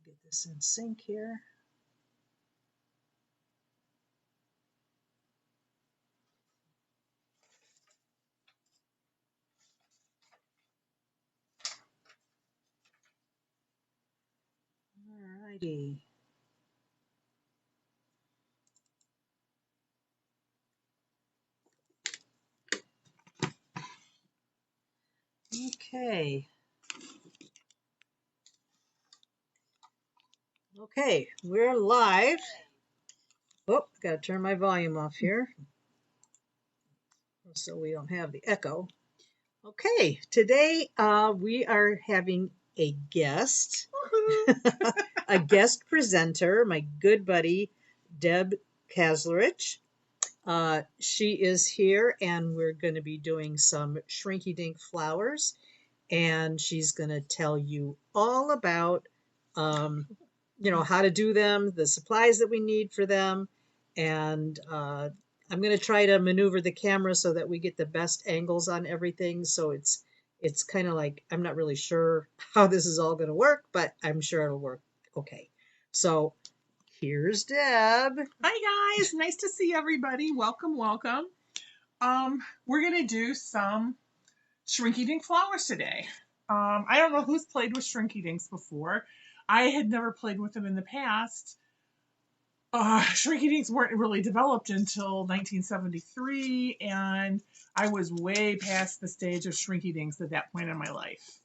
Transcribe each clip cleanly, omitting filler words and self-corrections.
Get this in sync here. Alrighty. Okay. Okay, we're live. Oh, gotta turn my volume off here so we don't have the echo. Okay, today we are having a guest, a guest presenter, my good buddy, Deb Kauzlarich. She is here and we're going to be doing some Shrinky Dink flowers, and she's going to tell you all about how to do them, the supplies that we need for them, and I'm going to try to maneuver the camera so that we get the best angles on everything. So it's kind of like, I'm not really sure how this is all going to work, but I'm sure it'll work okay. So here's Deb. Hi guys, nice to see everybody. Welcome, welcome. We're gonna do some Shrinky Dink flowers today. I don't know who's played with Shrinky Dinks before. I had never played with them in the past. Shrinky Dinks weren't really developed until 1973, and I was way past the stage of Shrinky Dinks at that point in my life.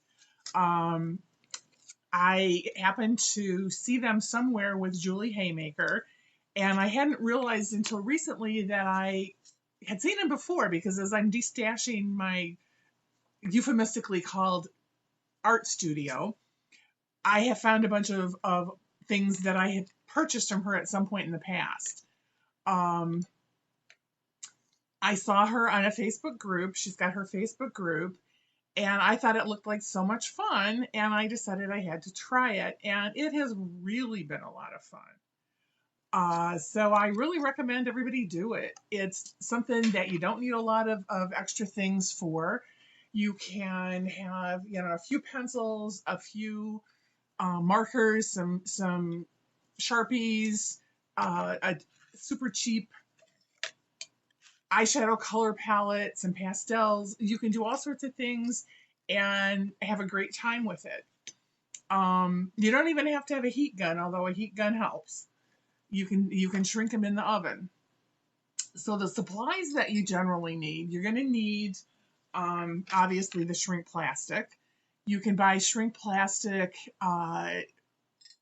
I happened to see them somewhere with Julie Haymaker, and I hadn't realized until recently that I had seen them before, because as I'm destashing my euphemistically called art studio, I have found a bunch of things that I had purchased from her at some point in the past. I saw her on a Facebook group. She's got her Facebook group, and I thought it looked like so much fun, and I decided I had to try it, and it has really been a lot of fun. So I really recommend everybody do it. It's something that you don't need a lot of extra things for. You can have, a few pencils, a few markers, some Sharpies, a super cheap eyeshadow color palette, some pastels. You can do all sorts of things and have a great time with it. You don't even have to have a heat gun, although a heat gun helps. You can shrink them in the oven. So the supplies that you generally need, you're going to need obviously the shrink plastic. You can buy shrink plastic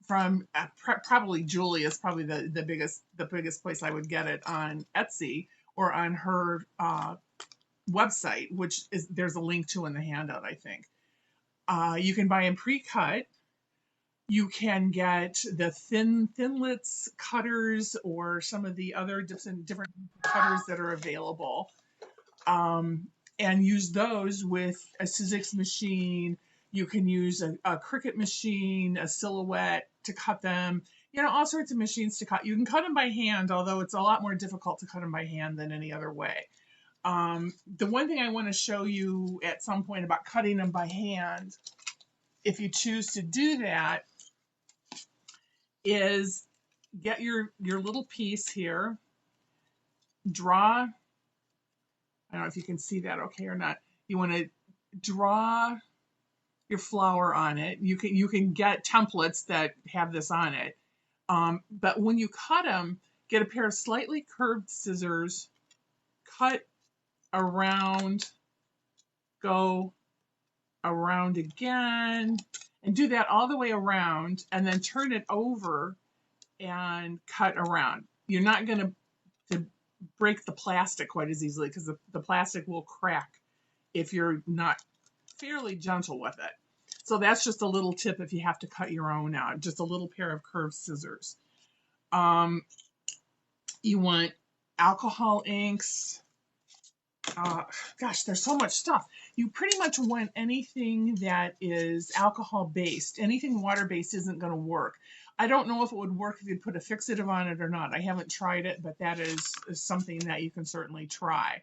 from probably Julie is probably the biggest place I would get it, on Etsy or on her website, which is there's a link to in the handout, I think. You can buy them pre-cut. You can get the thinlits cutters or some of the other different cutters that are available, and use those with a Sizzix machine. You can use a Cricut machine, a Silhouette to cut them. All sorts of machines to cut. You can cut them by hand, although it's a lot more difficult to cut them by hand than any other way. The one thing I want to show you at some point about cutting them by hand, if you choose to do that, is get your little piece here, draw, I don't know if you can see that okay or not. You want to draw your flower on it. You can get templates that have this on it. But when you cut them, get a pair of slightly curved scissors, cut around, go around again, and do that all the way around, and then turn it over and cut around. You're not going to break the plastic quite as easily, because the plastic will crack if you're not fairly gentle with it. So that's just a little tip if you have to cut your own out, just a little pair of curved scissors. You want alcohol inks. Gosh, there's so much stuff. You pretty much want anything that is alcohol based. Anything water based isn't going to work. I don't know if it would work if you put a fixative on it or not. I haven't tried it, but that is something that you can certainly try.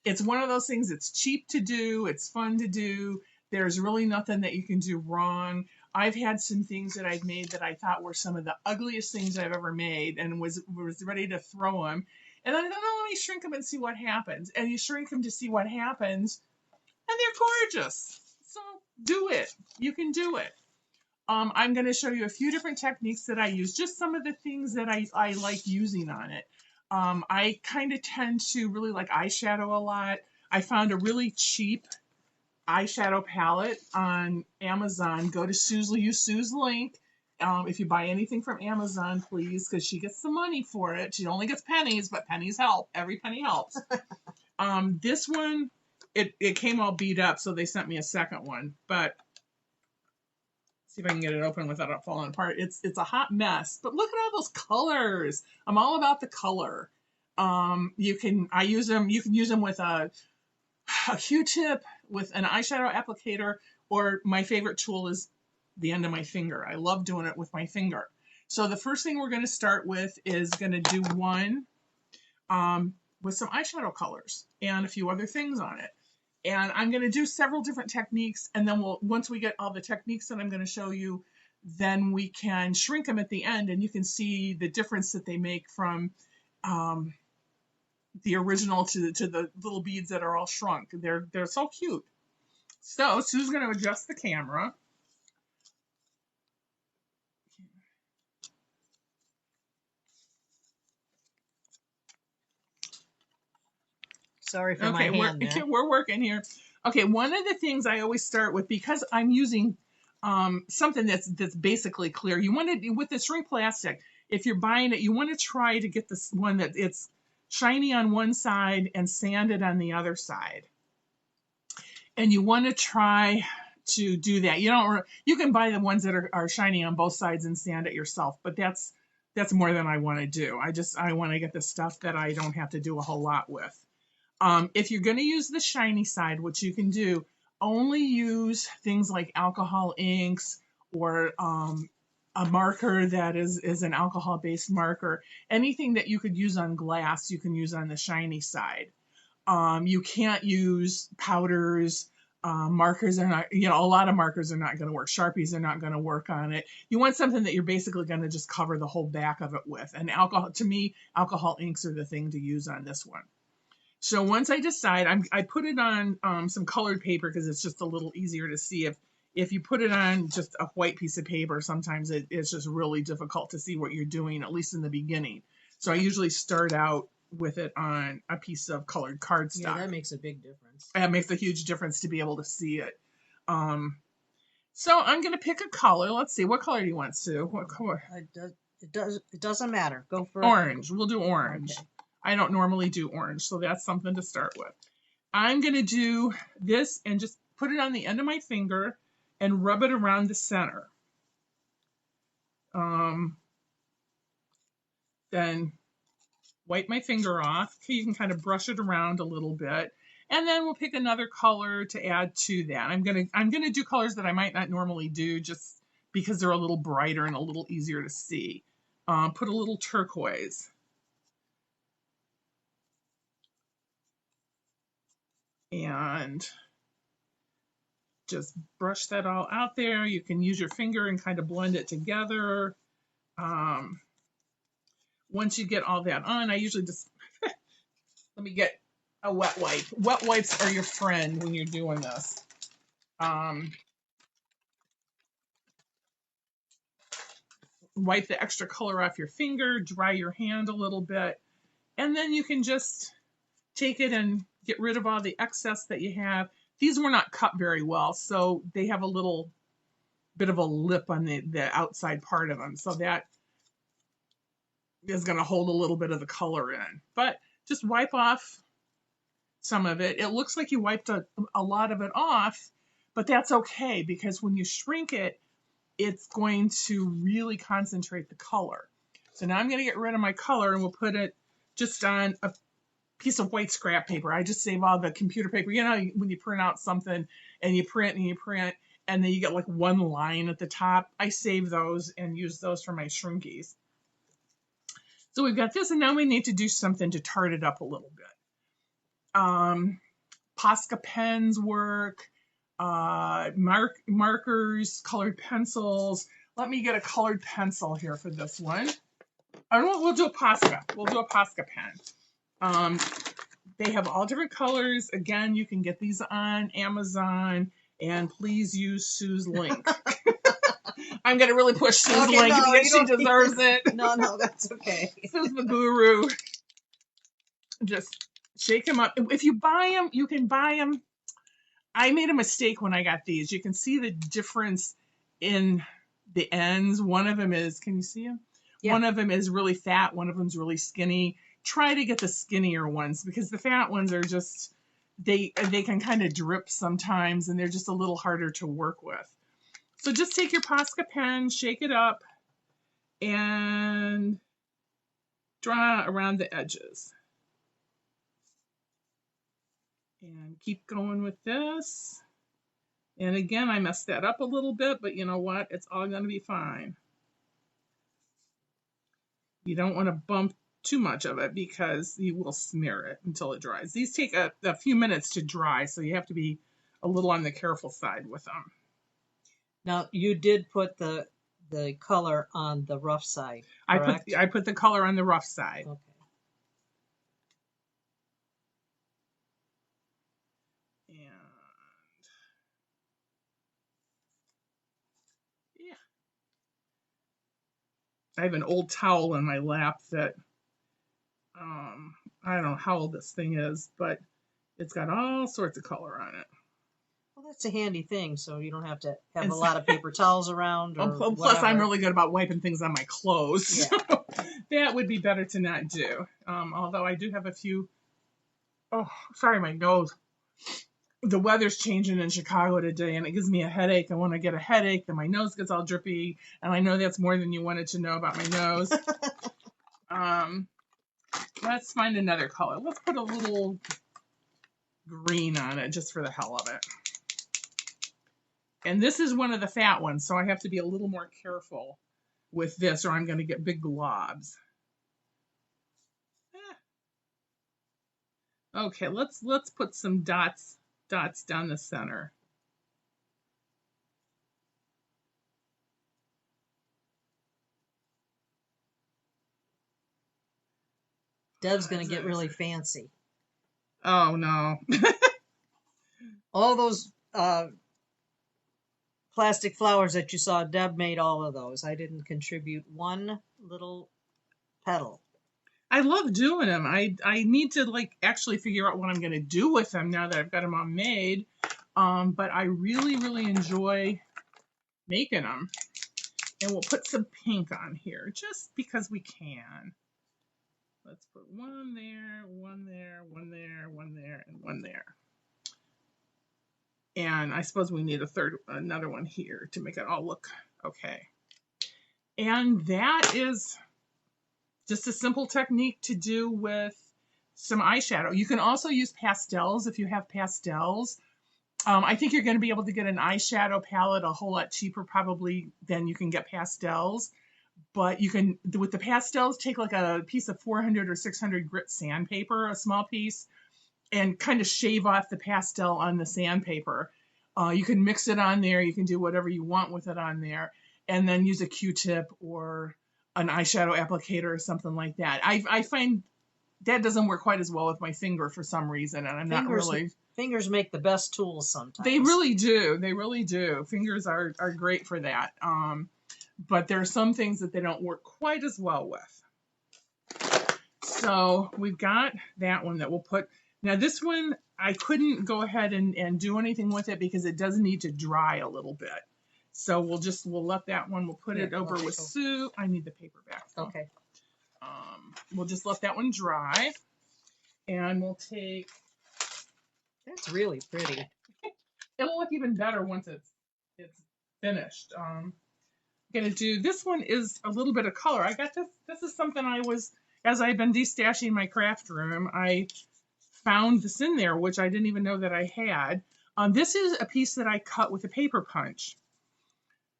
It's one of those things. It's cheap to do. It's fun to do. There's really nothing that you can do wrong. I've had some things that I've made that I thought were some of the ugliest things I've ever made, and was ready to throw them. And I thought, oh, let me shrink them and see what happens. And you shrink them to see what happens, and they're gorgeous. So do it. You can do it. I'm going to show you a few different techniques that I use, just some of the things that I like using on it. I kind of tend to really like eyeshadow a lot. I found a really cheap eyeshadow palette on Amazon. Go to Sue's, use Sue's link. If you buy anything from Amazon, please, because she gets the money for it. She only gets pennies, but pennies help. Every penny helps. This one, it came all beat up, so they sent me a second one. But see if I can get it open without it falling apart. It's a hot mess, but look at all those colors. I'm all about the color. You can use them with a Q-tip, with an eyeshadow applicator, or my favorite tool is the end of my finger. I love doing it with my finger. So the first thing we're going to start with is going to do one with some eyeshadow colors and a few other things on it. And I'm going to do several different techniques, and then once we get all the techniques that I'm going to show you, then we can shrink them at the end, and you can see the difference that they make from the original to the little beads that are all shrunk. They're so cute. So Sue's going to adjust the camera. Sorry for my hand there. We're working here. Okay, one of the things I always start with, because I'm using something that's basically clear. You want to, with the shrink plastic, if you're buying it, you want to try to get this one that it's shiny on one side and sanded on the other side. And you want to try to do that. You can buy the ones that are shiny on both sides and sand it yourself, but that's more than I want to do. I want to get the stuff that I don't have to do a whole lot with. If you're going to use the shiny side, which you can do, only use things like alcohol inks or a marker that is an alcohol-based marker. Anything that you could use on glass, you can use on the shiny side. You can't use powders. Markers are not, a lot of markers are not going to work. Sharpies are not going to work on it. You want something that you're basically going to just cover the whole back of it with. And to me, alcohol inks are the thing to use on this one. So once I decide, I put it on some colored paper because it's just a little easier to see. If you put it on just a white piece of paper, sometimes it's just really difficult to see what you're doing, at least in the beginning. So I usually start out with it on a piece of colored cardstock. Yeah, that makes a big difference. That makes a huge difference to be able to see it. So I'm going to pick a color. Let's see. What color do you want, Sue? What color? It doesn't matter. Go for orange. We'll do orange. Okay. I don't normally do orange, so that's something to start with. I'm going to do this and just put it on the end of my finger and rub it around the center. Then wipe my finger off. Okay, you can kind of brush it around a little bit. And then we'll pick another color to add to that. I'm gonna do colors that I might not normally do just because they're a little brighter and a little easier to see. Put a little turquoise. And just brush that all out there. You can use your finger and kind of blend it together. Once you get all that on, I usually just, let me get a wet wipe. Wet wipes are your friend when you're doing this. Wipe the extra color off your finger, dry your hand a little bit, and then you can just take it and get rid of all the excess that you have. These were not cut very well, so they have a little bit of a lip on the outside part of them. So that is going to hold a little bit of the color in. But just wipe off some of it. It looks like you wiped a lot of it off, but that's okay because when you shrink it, it's going to really concentrate the color. So now I'm going to get rid of my color and we'll put it just on a piece of white scrap paper. I just save all the computer paper. When you print out something and you print, and then you get like one line at the top. I save those and use those for my shrinkies. So we've got this, and now we need to do something to tart it up a little bit. Posca pens work, markers, colored pencils. Let me get a colored pencil here for this one. We'll do a Posca. We'll do a Posca pen. They have all different colors. Again, you can get these on Amazon, and please use Sue's link. I'm going to really push Sue's link because she deserves it. No, that's okay. Sue's the guru. Just shake them up. If you buy them, you can buy them. I made a mistake when I got these. You can see the difference in the ends. One of them is, can you see them? Yeah. One of them is really fat. One of them is really skinny. Try to get the skinnier ones because the fat ones are just, they can kind of drip sometimes, and they're just a little harder to work with. So just take your Posca pen, shake it up, and draw around the edges. And keep going with this. And again, I messed that up a little bit, but you know what? It's all going to be fine. You don't want to bump too much of it because you will smear it until it dries. These take a few minutes to dry, so you have to be a little on the careful side with them. Now, you did put the color on the rough side, correct? I put the color on the rough side. Okay. I have an old towel in my lap that, I don't know how old this thing is, but it's got all sorts of color on it. Well, that's a handy thing, so you don't have to have a lot of paper towels around. Or plus, whatever. I'm really good about wiping things on my clothes. Yeah. So that would be better to not do. Although I do have a few. Oh, sorry, my nose. The weather's changing in Chicago today, and it gives me a headache. And when I get a headache, then my nose gets all drippy. And I know that's more than you wanted to know about my nose. Let's find another color. Let's put a little green on it just for the hell of it. And this is one of the fat ones, so I have to be a little more careful with this, or I'm going to get big globs. Okay, let's put some dots down the center. Deb's going to get really fancy. Oh, no. All those plastic flowers that you saw, Deb made all of those. I didn't contribute one little petal. I love doing them. I need to actually figure out what I'm going to do with them now that I've got them all made. But I really, really enjoy making them. And we'll put some pink on here just because we can. Let's put one there, one there, one there, one there, and one there. And I suppose we need another one here to make it all look okay. And that is just a simple technique to do with some eyeshadow. You can also use pastels if you have pastels. I think you're going to be able to get an eyeshadow palette a whole lot cheaper probably than you can get pastels. But you can, with the pastels, take like a piece of 400 or 600 grit sandpaper, a small piece, and kind of shave off the pastel on the sandpaper. You can mix it on there. You can do whatever you want with it on there. And then use a Q-tip or an eyeshadow applicator or something like that. I find that doesn't work quite as well with my finger for some reason, and I'm not really... Fingers make the best tools sometimes. They really do. They really do. Fingers are great for that. But there are some things that they don't work quite as well with. So we've got that one that we'll put. Now this one, I couldn't go ahead and do anything with it because it does need to dry a little bit. So we'll let that one, we'll put it over with Sue. I need the paper back. Though. Okay. We'll just let that one dry. And we'll take. That's really pretty. It'll look even better once it's finished. Gonna do this one is a little bit of color. I got this. This is something as I've been destashing my craft room, I found this in there, which I didn't even know that I had. This is a piece that I cut with a paper punch.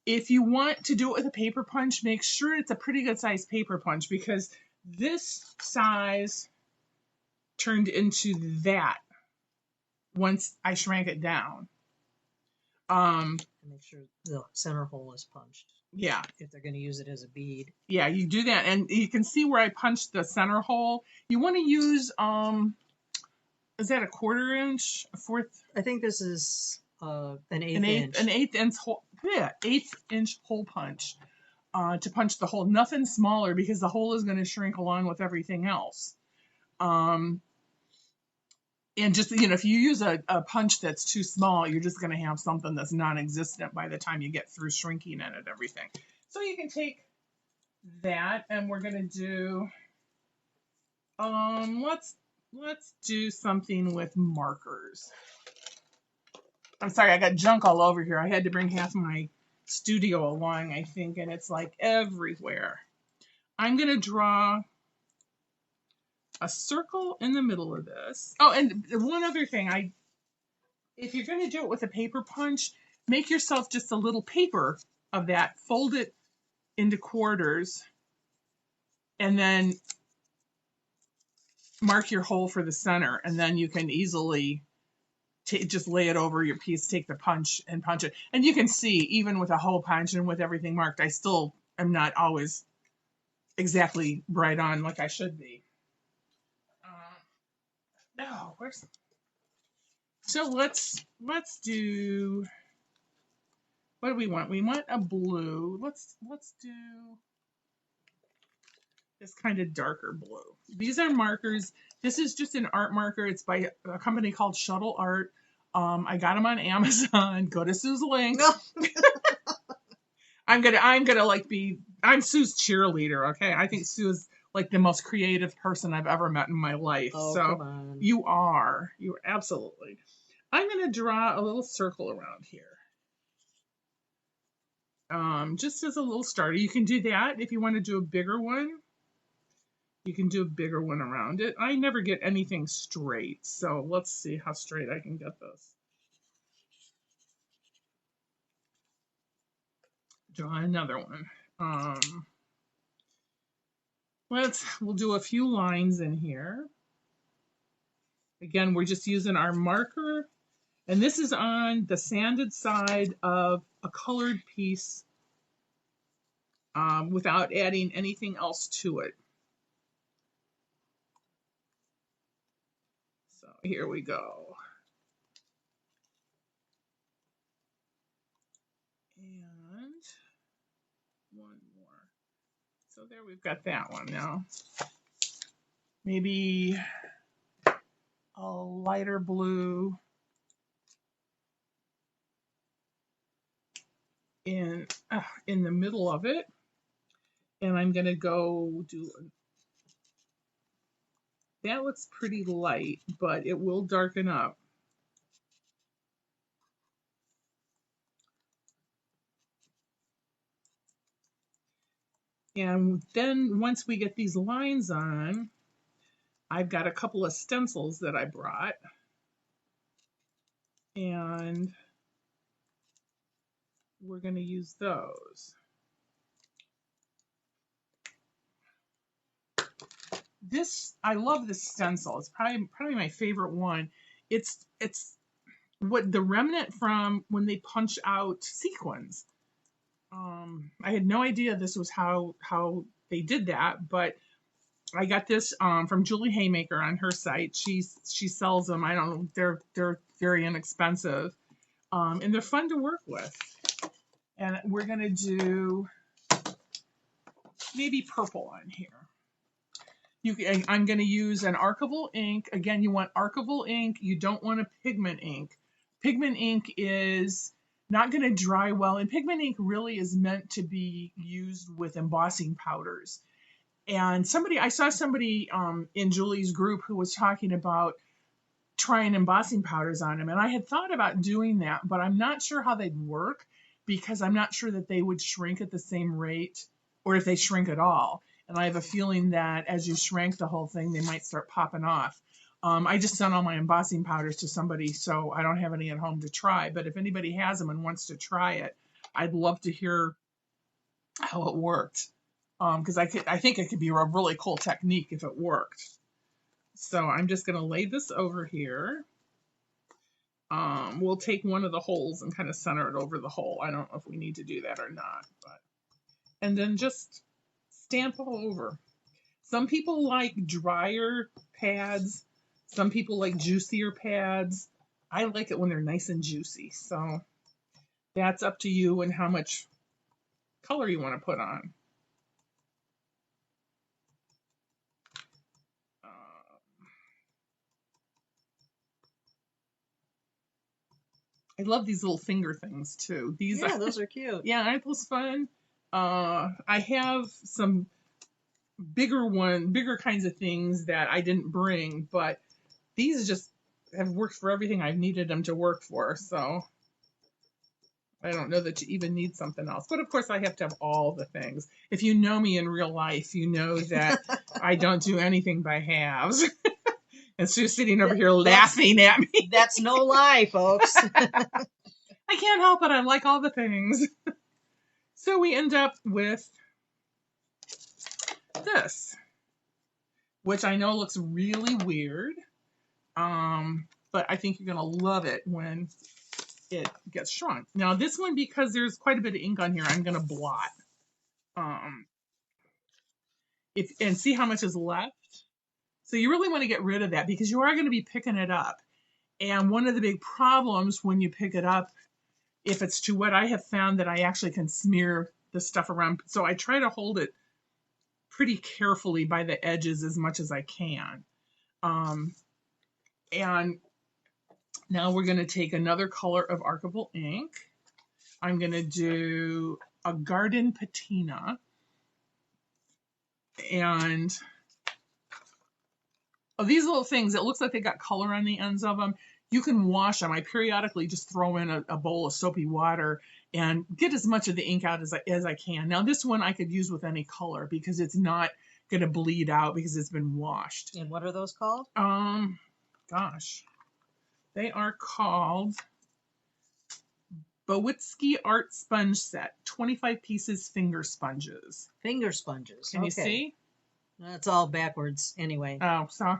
If you want to do it with a paper punch, make sure it's a pretty good size paper punch, because this size turned into that once I shrank it down. Make sure the center hole is punched Yeah, if they're going to use it as a bead. yeah, you do that, and you can see where I punched the center hole. You want to use is that a 1/4 inch, a fourth? I think this is an eighth inch. An eighth inch hole punch to punch the hole. Nothing smaller, because the hole is going to shrink along with everything else. And just, if you use a punch that's too small, you're just going to have something that's non-existent by the time you get through shrinking it and everything. So you can take that, and we're going to do, let's do something with markers. I'm sorry, I got junk all over here. I had to bring half my studio along, I think, and it's like everywhere. I'm going to draw a circle in the middle of this. Oh, and one other thing, if you're going to do it with a paper punch, make yourself just a little paper of that, fold it into quarters, and then mark your hole for the center, and then you can easily just lay it over your piece, take the punch and punch it. And you can see, even with a hole punch and with everything marked, I still am not always exactly right on like I should be. No, where's... So let's do, what do we want? We want a blue. Let's do this kind of darker blue. These are markers. This is just an art marker. It's by a company called Shuttle Art. I got them on Amazon. Go to Sue's link. No. I'm Sue's cheerleader. Okay, I think Sue is like the most creative person I've ever met in my life. Oh, so come on. you are absolutely. I'm going to draw a little circle around here. Just as a little starter. You can do that if you want to do a bigger one. You can do a bigger one around it. I never get anything straight, so let's see how straight I can get this. Draw another one. We'll do a few lines in here. Again, we're just using our marker, and this is on the sanded side of a colored piece without adding anything else to it. So here we go. And one more. So there, we've got that one now. Maybe a lighter blue in the middle of it. And I'm going to go do, that looks pretty light, but it will darken up. And then once we get these lines on, I've got a couple of stencils that I brought. And we're going to use those. I love this stencil. It's probably my favorite one. It's what the remnant from when they punch out sequins. I had no idea this was how they did that, but I got this from Julie Haymaker on her site. She sells them. I don't know. They're very inexpensive, and they're fun to work with. And we're gonna do maybe purple on here. I'm going to use an archival ink. Again, you want archival ink. You don't want a pigment ink. Pigment ink is not going to dry well, and pigment ink really is meant to be used with embossing powders. And I saw somebody in Julie's group who was talking about trying embossing powders on them, and I had thought about doing that, but I'm not sure how they'd work, because I'm not sure that they would shrink at the same rate, or if they shrink at all. And I have a feeling that as you shrank the whole thing, they might start popping off. I just sent all my embossing powders to somebody, so I don't have any at home to try. But if anybody has them and wants to try it, I'd love to hear how it worked. Because I think it could be a really cool technique if it worked. So I'm just going to lay this over here. We'll take one of the holes and kind of center it over the hole. I don't know if we need to do that or not, but and then just stamp all over. Some people like drier pads. Some people like juicier pads. I like it when they're nice and juicy. So that's up to you and how much color you want to put on. I love these little finger things too. Yeah, those are cute. Yeah, aren't those fun? I have some bigger kinds of things that I didn't bring, but these just have worked for everything I've needed them to work for. So I don't know that you even need something else. But of course, I have to have all the things. If you know me in real life, you know that I don't do anything by halves. And Sue's sitting over here laughing at me. That's no lie, folks. I can't help it. I like all the things. So we end up with this, which I know looks really weird. But I think you're going to love it when it gets shrunk. Now this one, because there's quite a bit of ink on here, I'm going to blot. And see how much is left. So you really want to get rid of that because you are going to be picking it up. And one of the big problems when you pick it up, if it's too wet, I have found that I actually can smear the stuff around. So I try to hold it pretty carefully by the edges as much as I can. And now we're going to take another color of archival ink. I'm going to do a garden patina. And these little things, it looks like they got color on the ends of them. You can wash them. I periodically just throw in a bowl of soapy water and get as much of the ink out as I can. Now this one I could use with any color because it's not going to bleed out because it's been washed. And what are those called? Gosh. They are called Bowitsky Art Sponge Set, 25 pieces finger sponges. Finger sponges. Can you see? That's all backwards anyway. Oh, so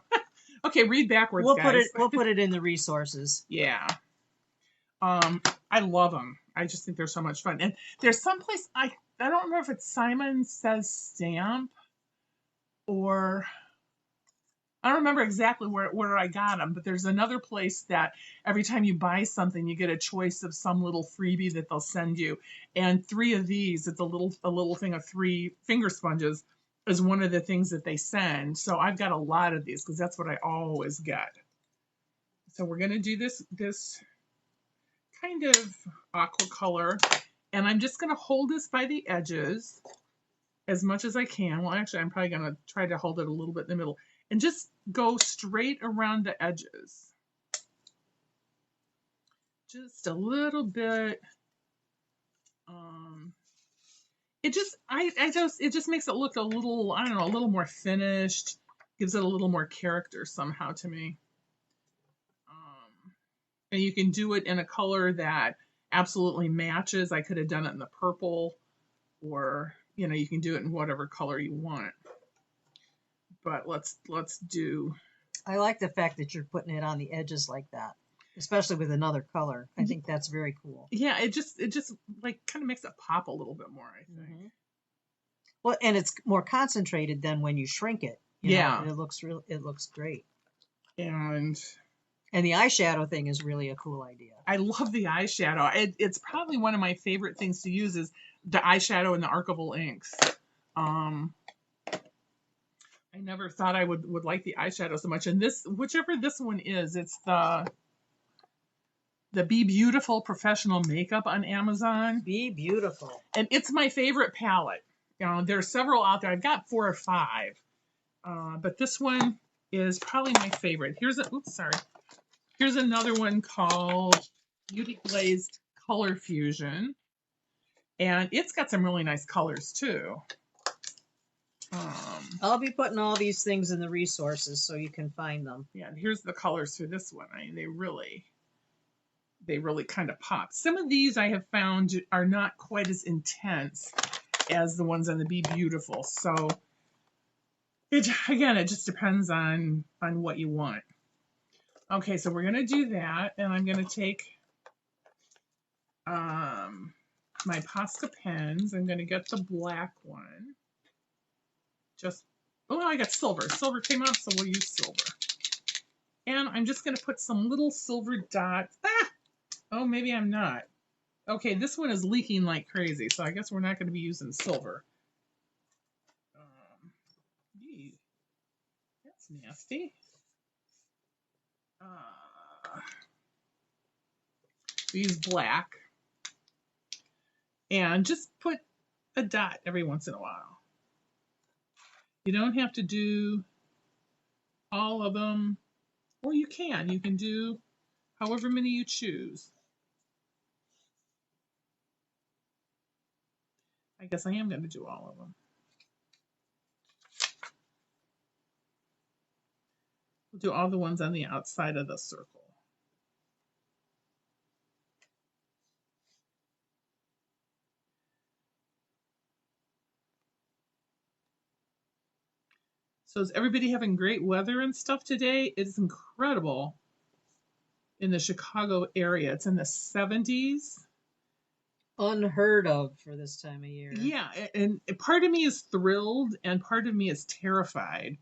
okay, read backwards, guys. We'll put it in the resources. Yeah. I love them. I just think they're so much fun. And there's someplace I don't remember if it's Simon Says Stamp or I don't remember exactly where I got them, but there's another place that every time you buy something, you get a choice of some little freebie that they'll send you. And 3 of these, it's a little thing of 3 finger sponges, is one of the things that they send. So I've got a lot of these because that's what I always get. So we're going to do this kind of aqua color, and I'm just going to hold this by the edges as much as I can. Well, actually, I'm probably going to try to hold it a little bit in the middle and just go straight around the edges. Just a little bit. It just makes it look a little, I don't know, a little more finished. Gives it a little more character somehow to me. And you can do it in a color that absolutely matches. I could have done it in the purple, or you can do it in whatever color you want. But let's do. I like the fact that you're putting it on the edges like that, especially with another color. I think that's very cool. Yeah, it just like kind of makes it pop a little bit more, I think. Mm-hmm. Well, and it's more concentrated than when you shrink it. Yeah, it looks great. And the eyeshadow thing is really a cool idea. I love the eyeshadow. It's probably one of my favorite things to use is the eyeshadow and the archival inks. I never thought I would like the eyeshadow so much. And whichever this one is, it's the Be Beautiful Professional Makeup on Amazon. Be Beautiful. And it's my favorite palette. There are several out there. I've got 4 or 5. But this one is probably my favorite. Here's another one called Beauty Glazed Color Fusion. And it's got some really nice colors too. I'll be putting all these things in the resources so you can find them. Yeah, and here's the colors for this one. I mean, they really kind of pop. Some of these I have found are not quite as intense as the ones on the Be Beautiful. So it just depends on what you want. Okay, so we're gonna do that, and I'm gonna take my Posca pens. I'm gonna get the black one. I got silver. Silver came up, so we'll use silver. And I'm just gonna put some little silver dots. Oh, maybe I'm not. Okay, this one is leaking like crazy, so I guess we're not gonna be using silver. That's nasty. We use black. And just put a dot every once in a while. You don't have to do all of them, or you can. You can do however many you choose. I guess I am going to do all of them. We'll do all the ones on the outside of the circle. So is everybody having great weather and stuff today? It's incredible in the Chicago area. It's in the 70s. Unheard of for this time of year. Yeah, and part of me is thrilled and part of me is terrified.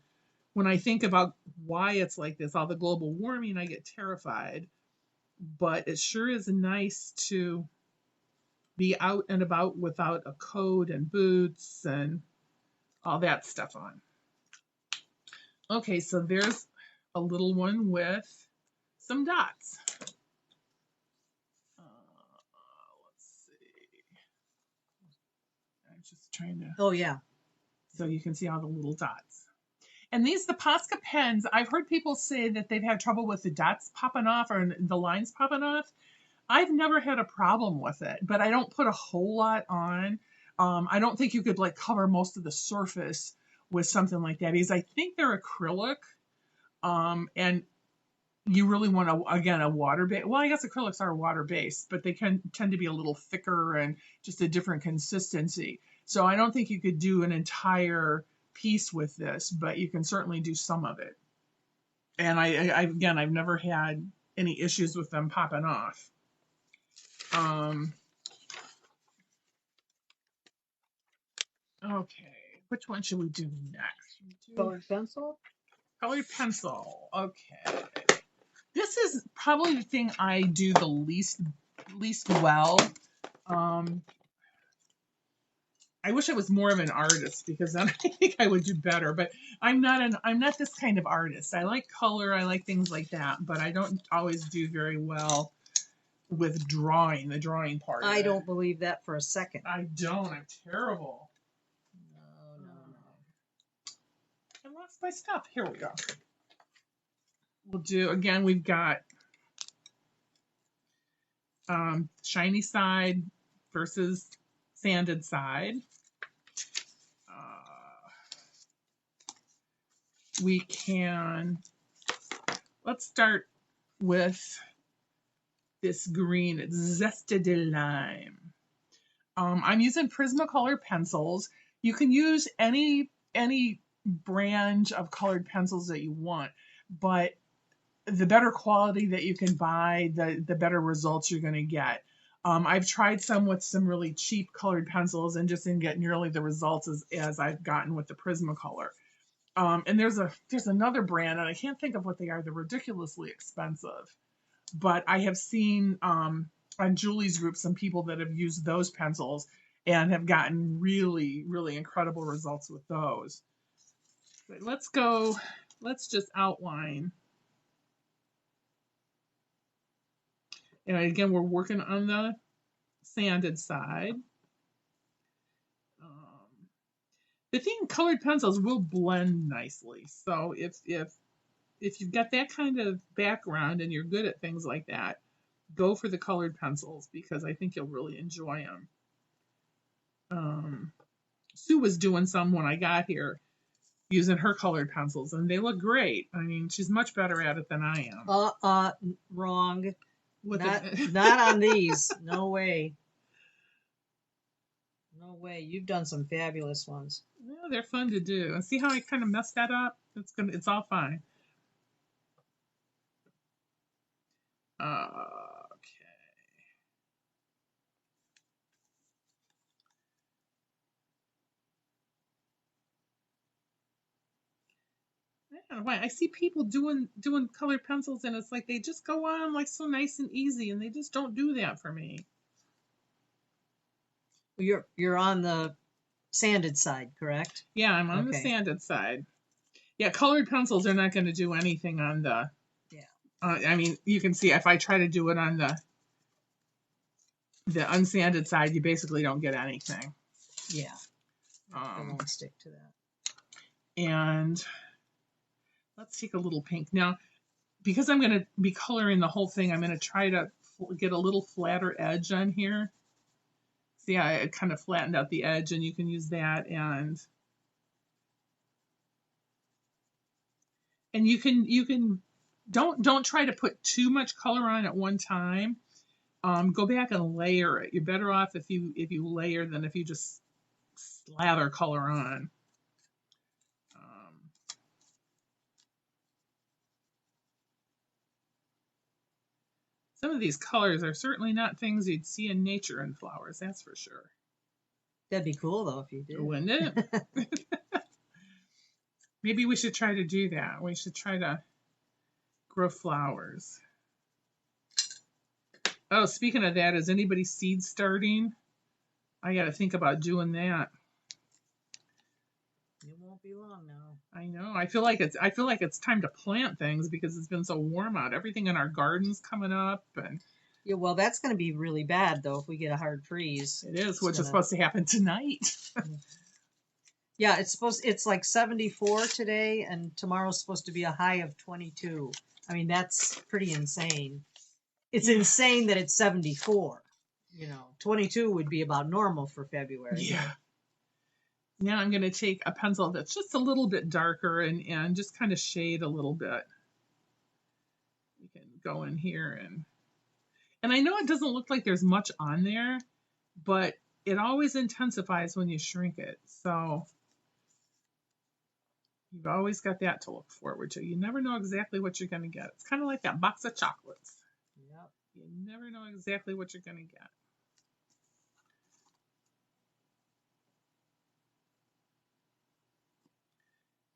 When I think about why it's like this, all the global warming, I get terrified. But it sure is nice to be out and about without a coat and boots and all that stuff on. Okay, so there's a little one with some dots. Let's see. I'm just trying to. Oh, yeah. So you can see all the little dots. And these, the Posca pens, I've heard people say that they've had trouble with the dots popping off or the lines popping off. I've never had a problem with it, but I don't put a whole lot on. I don't think you could like cover most of the surface with something like that because I think they're acrylic. And you really want a water base. Well, I guess acrylics are water based, but they can tend to be a little thicker and just a different consistency. So I don't think you could do an entire piece with this, but you can certainly do some of it. And I've never had any issues with them popping off. Okay, which one should we do next? Colored pencil? Colored pencil. Okay. This is probably the thing I do the least well. I wish I was more of an artist because then I think I would do better. But I'm not this kind of artist. I like color, I like things like that, but I don't always do very well with drawing, the drawing part. I don't believe that for a second. I don't. I'm terrible. No. I lost my stuff. Here we go. We'll do, again, we've got shiny side versus sanded side. Let's start with this green. It's Zested de Lime. I'm using Prismacolor pencils. You can use any brand of colored pencils that you want, but the better quality that you can buy, the better results you're going to get. I've tried some with some really cheap colored pencils and just didn't get nearly the results as I've gotten with the Prismacolor. And there's another brand, and I can't think of what they are. They're ridiculously expensive. But I have seen on Julie's group some people that have used those pencils and have gotten really, really incredible results with those. But let's just outline. And again, we're working on the sanded side. The thing, colored pencils will blend nicely. So if you've got that kind of background and you're good at things like that, go for the colored pencils because I think you'll really enjoy them. Sue was doing some when I got here using her colored pencils, and they look great. I mean, she's much better at it than I am. Wrong. With Not on these. No way. No way. You've done some fabulous ones. Well, they're fun to do. And see how I kind of messed that up? It's all fine. Okay. I don't know why. I see people doing colored pencils, and it's like they just go on like so nice and easy, and they just don't do that for me. You're on the sanded side, correct? Yeah, I'm on the Okay. sanded side. Yeah, colored pencils are not going to do anything on the. Yeah. I mean, you can see if I try to do it on the unsanded side, you basically don't get anything. Yeah. It won't stick to that. And let's take a little pink now. Because I'm going to be coloring the whole thing, I'm going to try to get a little flatter edge on here. See, I kind of flattened out the edge, and you can use that, and you can don't try to put too much color on at one time. Go back and layer it. You're better off if you layer than if you just slather color on. Some of these colors are certainly not things you'd see in nature in flowers, that's for sure. That'd be cool though if you did. Wouldn't it? Maybe we should try to do that. We should try to grow flowers. Oh, speaking of that, is anybody seed starting? I got to think about doing that. It won't be long now. I know. I feel like it's time to plant things because it's been so warm out. Everything in our garden's coming up, and yeah, well, that's going to be really bad though if we get a hard freeze. It is, which is supposed to happen tonight. Yeah, it's like 74 today, and tomorrow's supposed to be a high of 22. I mean, that's pretty insane. It's insane that it's 74. 22 would be about normal for February. Yeah. Now I'm going to take a pencil that's just a little bit darker and just kind of shade a little bit. You can go in here and I know it doesn't look like there's much on there, but it always intensifies when you shrink it. So you've always got that to look forward to. You never know exactly what you're going to get. It's kind of like that box of chocolates. Yep. You never know exactly what you're going to get.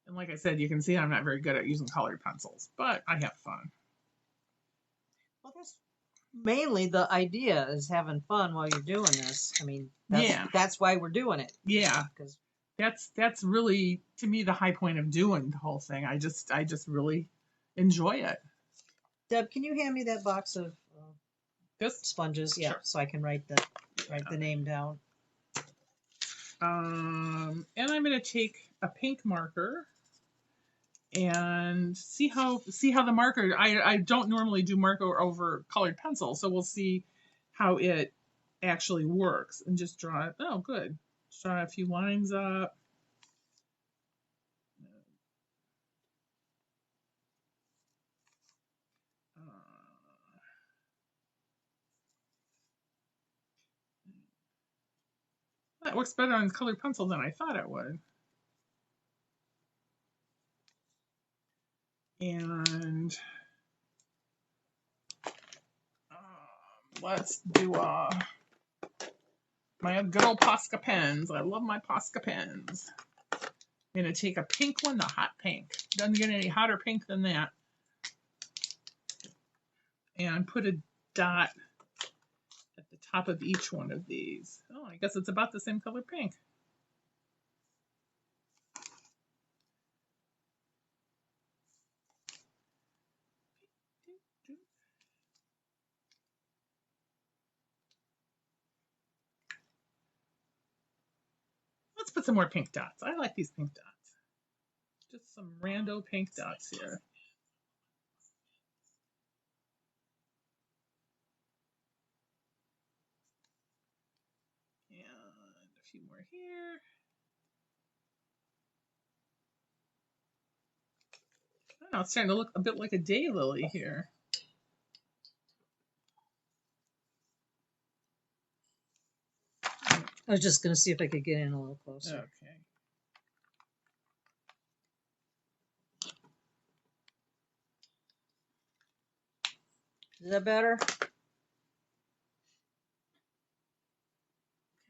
And like I said, you can see I'm not very good at using colored pencils, but I have fun. Well, that's mainly the idea is having fun while you're doing this. I mean, that's why we're doing it. Yeah. Because that's really, to me, the high point of doing the whole thing. I just really enjoy it. Deb, can you hand me that box of sponges? Yeah, sure. So I can write the name down. And I'm going to take a pink marker and see how the marker. I don't normally do marker over colored pencil, so we'll see how it actually works. And just draw it. Oh, good. Just draw a few lines up. That works better on colored pencil than I thought it would. And let's do my good old Posca pens. I love my Posca pens. I'm going to take a pink one, the hot pink. Doesn't get any hotter pink than that. And put a dot at the top of each one of these. Oh, I guess it's about the same color pink. Let's put some more pink dots. I like these pink dots. Just some rando pink dots here. And a few more here. Wow, it's starting to look a bit like a daylily here. I was just going to see if I could get in a little closer. Okay. Is that better? Can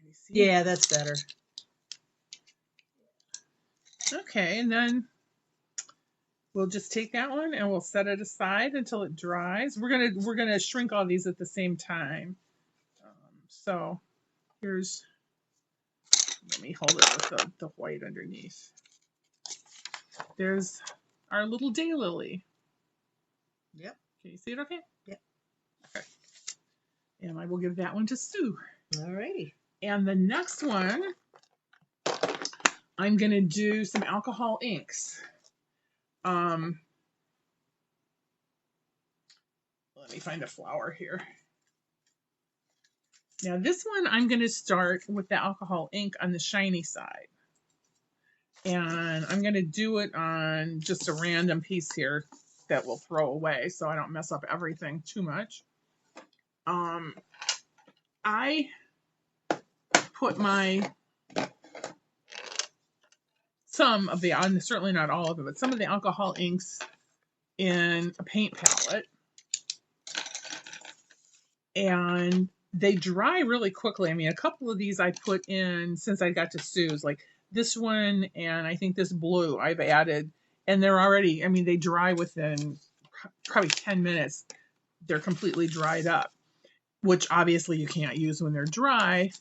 you see? Yeah, that's better. Okay, and then we'll just take that one and we'll set it aside until it dries. We're gonna shrink all these at the same time. So here's, let me hold it with the white underneath. There's our little daylily. Yep. Can you see it okay? Yep. Okay. And I will give that one to Sue. Alrighty. And the next one, I'm gonna do some alcohol inks. Let me find a flower here. Now this one, I'm going to start with the alcohol ink on the shiny side. And I'm going to do it on just a random piece here that we'll throw away so I don't mess up everything too much. I put some of the, certainly not all of it, but some of the alcohol inks in a paint palette. And they dry really quickly. I mean, a couple of these I put in since I got to Sue's, like this one and I think this blue I've added, and they're already, I mean, they dry within probably 10 minutes. They're completely dried up, which obviously you can't use when they're dry.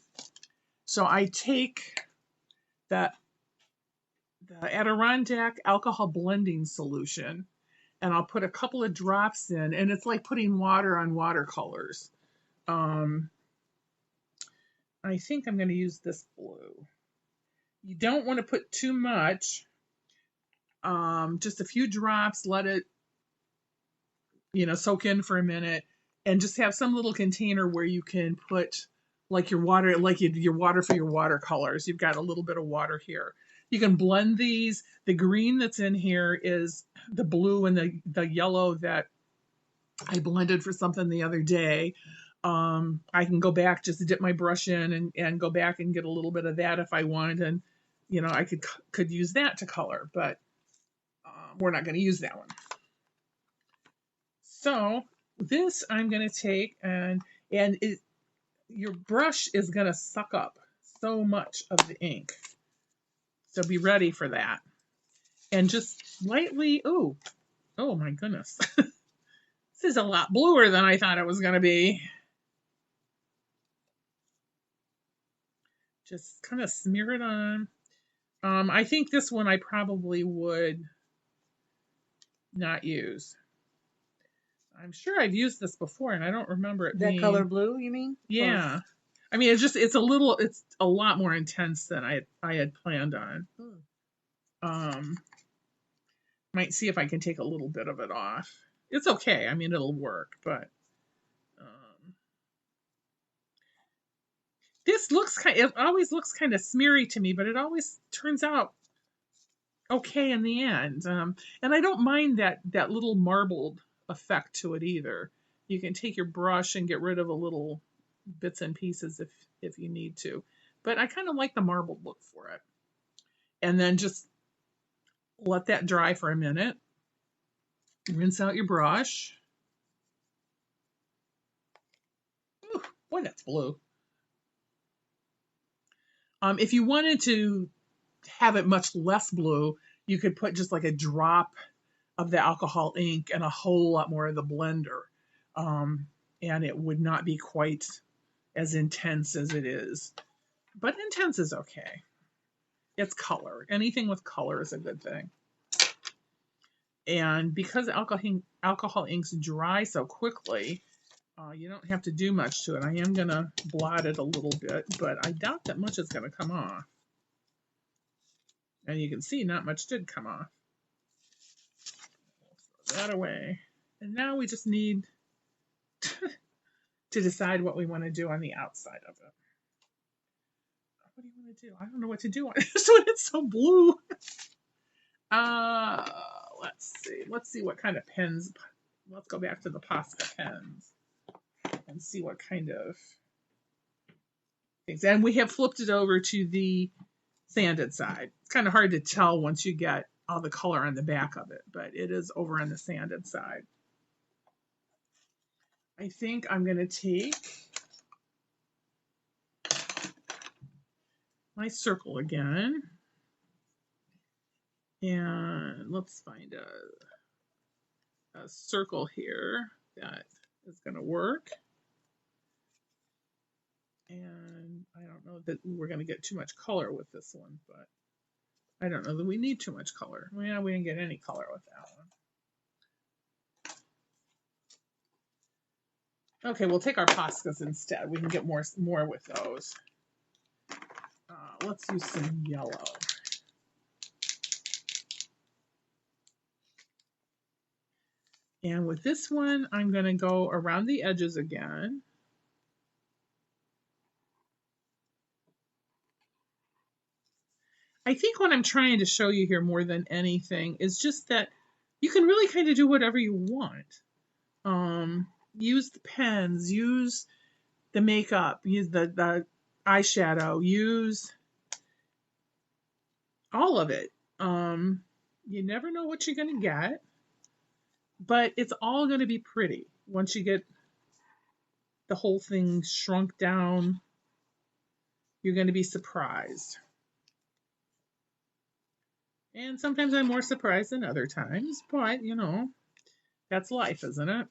So I take the Adirondack alcohol blending solution and I'll put a couple of drops in, and it's like putting water on watercolors. I think I'm going to use this blue. You don't want to put too much. Just a few drops, let it, soak in for a minute, and just have some little container where you can put like your water, like your water for your watercolors. You've got a little bit of water here. You can blend these. The green that's in here is the blue and the yellow that I blended for something the other day. I can go back, just dip my brush in and go back and get a little bit of that if I want. And, I could use that to color, but we're not going to use that one. So this I'm going to take your brush is going to suck up so much of the ink. So be ready for that. And just lightly, oh my goodness. This is a lot bluer than I thought it was going to be. Just kind of smear it on. I think this one I probably would not use. I'm sure I've used this before and I don't remember it being... That color blue, you mean? Yeah. I mean, it's a lot more intense than I had planned on. Might see if I can take a little bit of it off. It's okay. I mean, it'll work, but it always looks kind of smeary to me, but it always turns out okay in the end. And I don't mind that little marbled effect to it either. You can take your brush and get rid of a little bits and pieces if you need to. But I kind of like the marbled look for it. And then just let that dry for a minute. Rinse out your brush. Ooh, boy, that's blue. If you wanted to have it much less blue, you could put just like a drop of the alcohol ink and a whole lot more of the blender. And it would not be quite as intense as it is. But intense is okay. It's color. Anything with color is a good thing. And because alcohol inks dry so quickly, you don't have to do much to it. I am going to blot it a little bit, but I doubt that much is going to come off. And you can see not much did come off. Throw that away. And now we just need to decide what we want to do on the outside of it. What do you want to do? I don't know what to do on this one. It's so blue. Let's see what kind of pens. Let's go back to the Posca pens and see what kind of things. And we have flipped it over to the sanded side. It's kind of hard to tell once you get all the color on the back of it, but it is over on the sanded side. I think I'm going to take my circle again. And let's find a circle here that is going to work. And I don't know that we're going to get too much color with this one, but I don't know that we need too much color. Well, we didn't get any color with that one. Okay, we'll take our Poscas instead. We can get more with those. Let's use some yellow. And with this one, I'm going to go around the edges again. I think what I'm trying to show you here more than anything is just that you can really kind of do whatever you want. Use the pens, use the makeup, use the eyeshadow, use all of it. You never know what you're going to get, but it's all going to be pretty once you get the whole thing shrunk down. You're going to be surprised. And sometimes I'm more surprised than other times, but, you know, that's life, isn't it?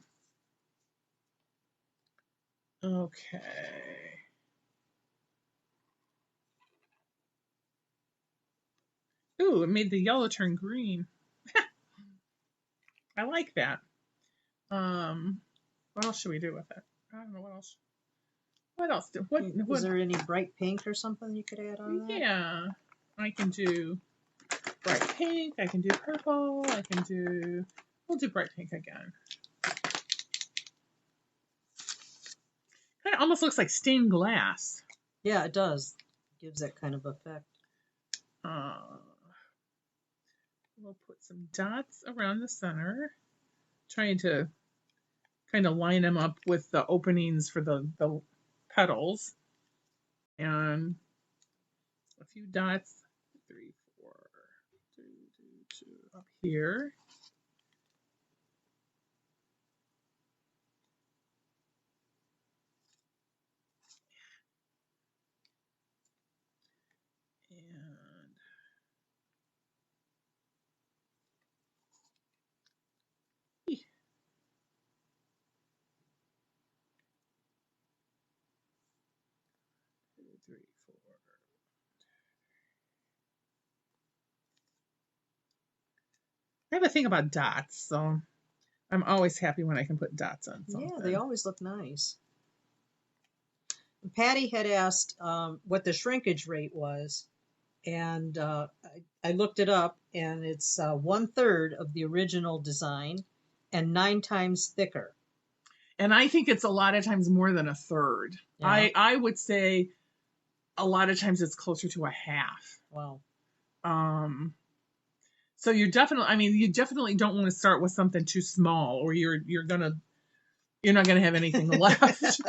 Okay. Ooh, it made the yellow turn green. I like that. What else should we do with it? I don't know what else. What else? Is there any bright pink or something you could add on that? Yeah, I can do bright pink. I can do purple. We'll do bright pink again. Kind of almost looks like stained glass. Yeah, it does. It gives that kind of effect. We'll put some dots around the center, trying to kind of line them up with the openings for the petals. And a few dots, 3, 4, 2, 2, 2 up here. I have a thing about dots, so I'm always happy when I can put dots on something. Yeah, they always look nice. Patty had asked what the shrinkage rate was, and I looked it up, and it's 1/3 of the original design and 9 times thicker. And I think it's a lot of times more than 1/3. Yeah. I would say a lot of times it's closer to 1/2. Wow. So you definitely don't want to start with something too small, or you're not gonna have anything left.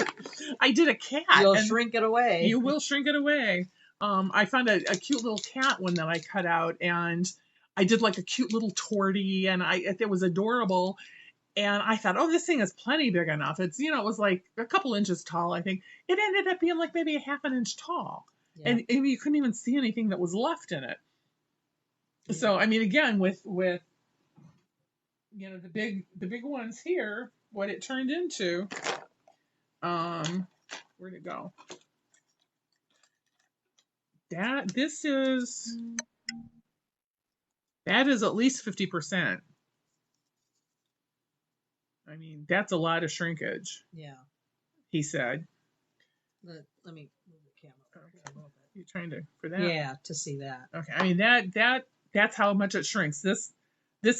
I did a cat. You'll shrink it away. You will shrink it away. I found a cute little cat one that I cut out, and I did like a cute little tortie, and it was adorable. And I thought, oh, this thing is plenty big enough. It's, it was like a couple inches tall, I think. It ended up being like maybe 1/2 inch tall. Yeah. And you couldn't even see anything that was left in it. Yeah. So, I mean, again, with the big ones here, what it turned into, where'd it go? That is at least 50%. I mean, that's a lot of shrinkage. Yeah. He said. Let me move the camera over here a little bit. You're trying to, for that? Yeah, to see that. Okay. I mean, that's how much it shrinks. This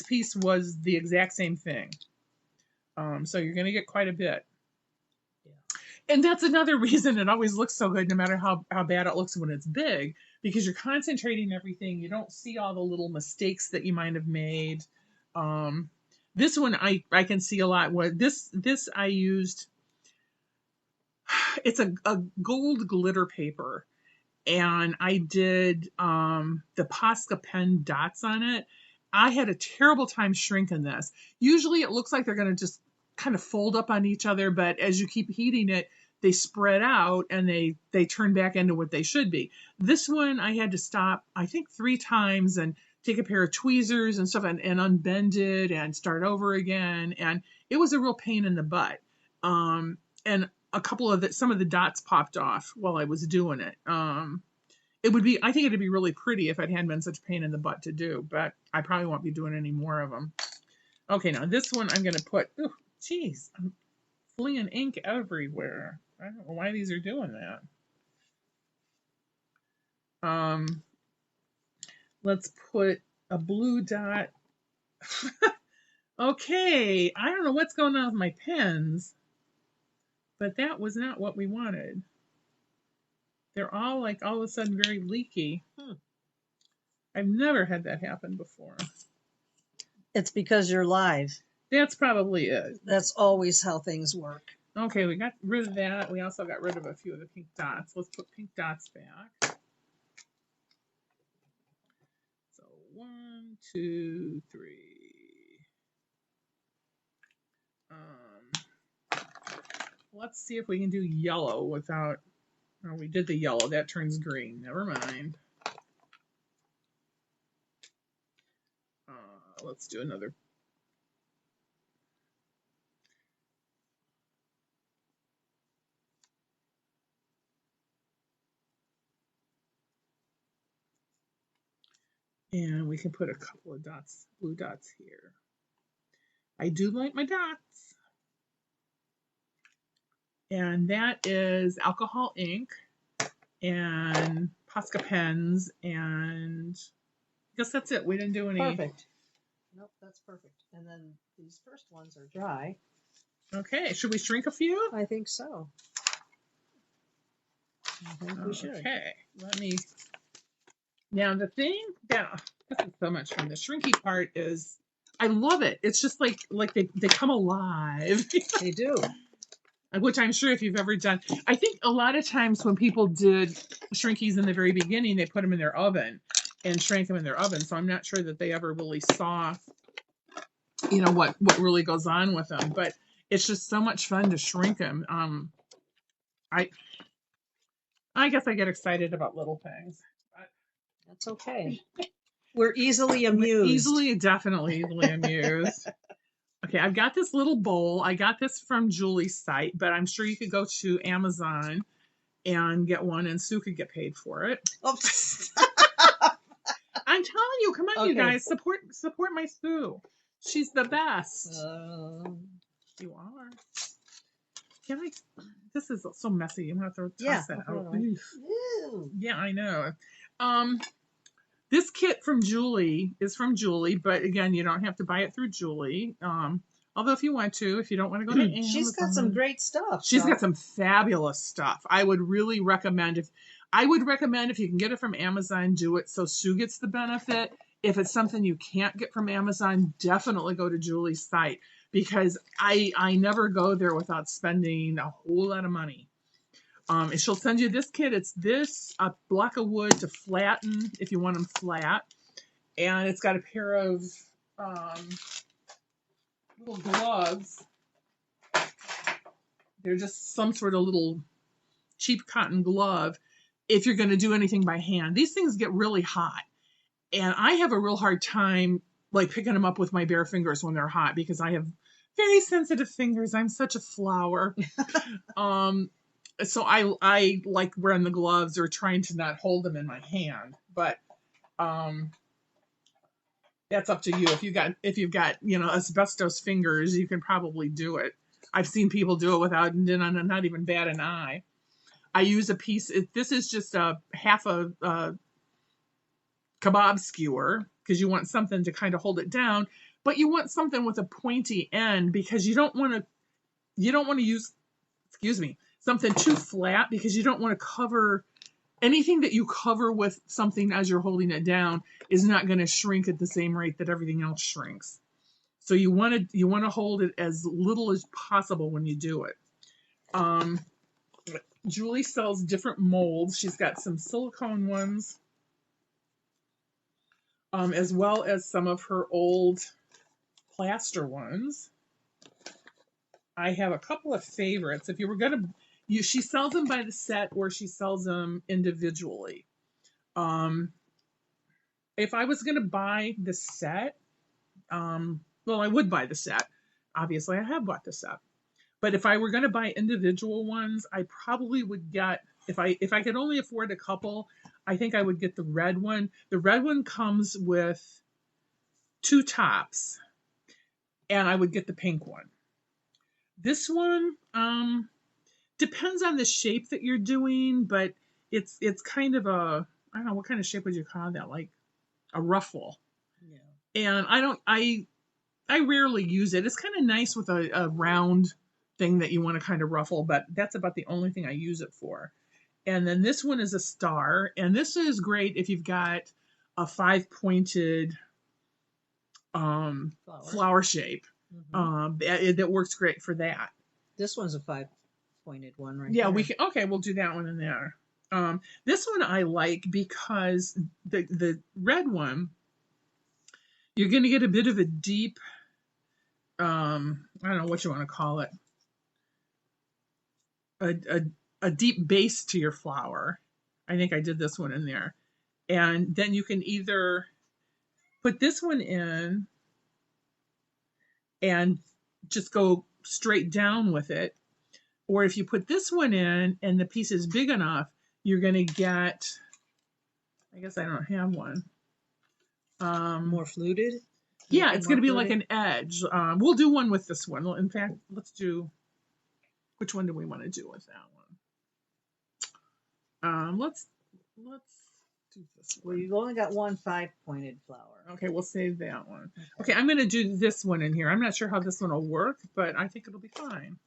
piece was the exact same thing. So you're going to get quite a bit. Yeah. And that's another reason it always looks so good, no matter how bad it looks when it's big, because you're concentrating everything. You don't see all the little mistakes that you might have made. This one I can see a lot. What this I used. It's a gold glitter paper, and I did the Posca pen dots on it. I had a terrible time shrinking this. Usually it looks like they're going to just kind of fold up on each other, but as you keep heating it, they spread out and they turn back into what they should be. This one I had to stop, I think 3 times and take a pair of tweezers and stuff and unbend it and start over again. And it was a real pain in the butt. And a couple of some of the dots popped off while I was doing it. It would be, I think it'd be really pretty if it hadn't been such a pain in the butt to do, but I probably won't be doing any more of them. Okay, now this one I'm going to put, oh, geez, I'm fleeing ink everywhere. I don't know why these are doing that. Let's put a blue dot. Okay, I don't know what's going on with my pens, but that was not what we wanted. They're all like all of a sudden very leaky. I've never had that happen before. It's because you're live. That's probably it. That's always how things work. Okay, we got rid of that. We also got rid of a few of the pink dots. Let's put pink dots back. So 1, 2, 3. Let's see if we can do yellow without. Oh, we did the yellow. That turns green. Never mind. Let's do another. And we can put a couple of dots, blue dots here. I do like my dots. And that is alcohol ink and Posca pens, and I guess that's it. We didn't do any. Perfect. Nope, that's perfect. And then these first ones are dry. Okay, should we shrink a few? I think so. I think we should. Okay, let me. Now the thing that this is so much fun. The shrinky part is, I love it. It's just like they come alive. They do. Which I'm sure if you've ever done, I think a lot of times when people did shrinkies in the very beginning, they put them in their oven and shrank them in their oven. So I'm not sure that they ever really saw, what really goes on with them. But it's just so much fun to shrink them. I guess I get excited about little things. That's okay. We're easily amused. Definitely easily amused. Okay, I've got this little bowl. I got this from Julie's site, but I'm sure you could go to Amazon and get one, and Sue could get paid for it. Oh. I'm telling you, come on, okay. You guys, support my Sue. She's the best. You are. Can I? This is so messy. I'm gonna have to toss that out. Yeah, I know. This kit from Julie is from Julie, but again, you don't have to buy it through Julie. Although if you want to, if you don't want to go to Amazon. She's got some great stuff. She's got some fabulous stuff. I would really recommend if you can get it from Amazon, do it so Sue gets the benefit. If it's something you can't get from Amazon, definitely go to Julie's site, because I never go there without spending a whole lot of money. And she'll send you this kit. It's a block of wood to flatten if you want them flat. And it's got a pair of little gloves. They're just some sort of little cheap cotton glove if you're going to do anything by hand. These things get really hot. And I have a real hard time picking them up with my bare fingers when they're hot, because I have very sensitive fingers. I'm such a flower. So I like wearing the gloves or trying to not hold them in my hand, but that's up to you. If you've got asbestos fingers, you can probably do it. I've seen people do it without not even bat an eye. I use a piece. This is just a half a kebab skewer, because you want something to kind of hold it down, but you want something with a pointy end, because you don't want to use something too flat, because you don't want to cover anything that you cover with something as you're holding it down is not going to shrink at the same rate that everything else shrinks. So you want to hold it as little as possible when you do it. Julie sells different molds. She's got some silicone ones, as well as some of her old plaster ones. I have a couple of favorites. If you were gonna, she sells them by the set or she sells them individually. If I was gonna buy the set, well, I would buy the set. Obviously, I have bought the set. But if I were going to buy individual ones, I probably would get, if I could only afford a couple, I think I would get the red one. The red one comes with 2 tops, and I would get the pink one. This one depends on the shape that you're doing, but it's kind of a, I don't know, what kind of shape would you call that? Like a ruffle. Yeah. And I rarely use it. It's kind of nice with a round thing that you want to kind of ruffle, but that's about the only thing I use it for. And then this one is a star, and this is great if you've got a 5-pointed flower shape. That works great for that. This one's a 5-pointed one, right? Yeah, there. we can. Okay, we'll do that one in there. This one I like because the red one, you're going to get a bit of a deep, I don't know what you want to call it, a deep base to your flower. I think I did this one in there. And then you can either put this one in and just go straight down with it, or if you put this one in and the piece is big enough, you're going to get, I guess I don't have one. More fluted? Yeah, it's going to be like an edge. We'll do one with this one. In fact, let's do, which one do we want to do with that one? Let's do this one. Well, you've only got one 5-pointed flower. Okay, we'll save that one. Okay, I'm going to do this one in here. I'm not sure how this one will work, but I think it'll be fine.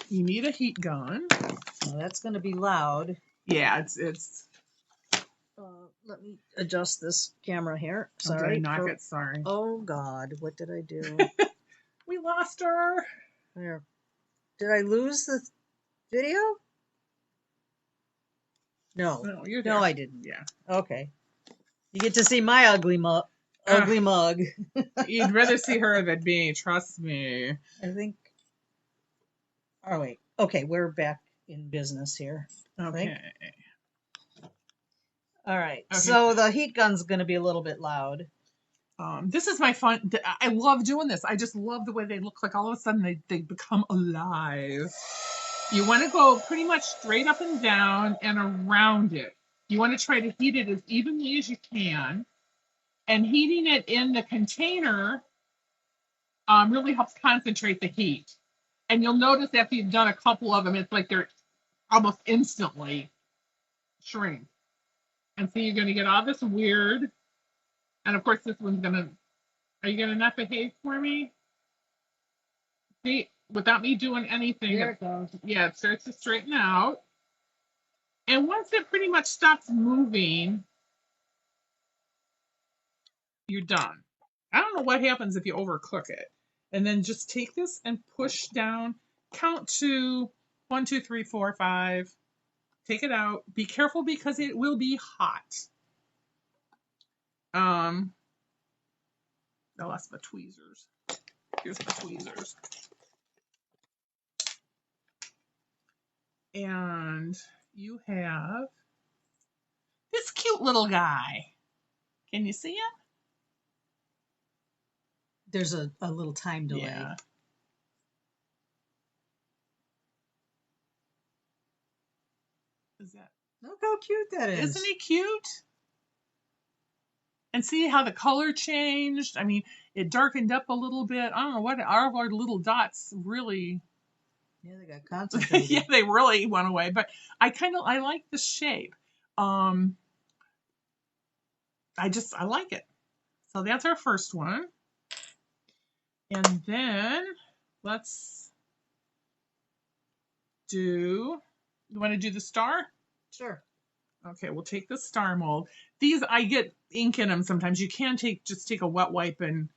You need a heat gun. Well, that's going to be loud. Yeah, it's. Let me adjust this camera here. Sorry. Did I knock it? Sorry. Oh, God. What did I do? We lost her. There. Did I lose the video? No. No, you're there. No, I didn't. Yeah. Okay. You get to see my ugly mug. You'd rather see her than me. Trust me. I think. Oh, wait. Okay, we're back in business here. Okay. All right. Okay. So the heat gun's going to be a little bit loud. This is my fun. I love doing this. I just love the way they look like all of a sudden they become alive. You want to go pretty much straight up and down and around it. You want to try to heat it as evenly as you can. And heating it in the container really helps concentrate the heat. And you'll notice after you've done a couple of them, it's like they're almost instantly shrink. And so you're going to get all this weird. And of course, this one's going to, are you going to not behave for me? See, without me doing anything, There it goes. Yeah, it starts to straighten out. And once it pretty much stops moving, you're done. I don't know what happens if you overcook it. And then just take this and push down, count to 1, 2, 3, 4, 5. Take it out. Be careful because it will be hot. I lost my tweezers. Here's my tweezers. And you have this cute little guy. Can you see him? There's a little time delay. Yeah. Is that? Look how cute that is. Isn't he cute? And see how the color changed? I mean, it darkened up a little bit. I don't know what our little dots really. Yeah, they got concentrated. Yeah, they really went away. But I like the shape. I like it. So that's our first one. And then let's do. You want to do the star? Sure. Okay, we'll take the star mold. These, I get ink in them sometimes. You can just take a wet wipe and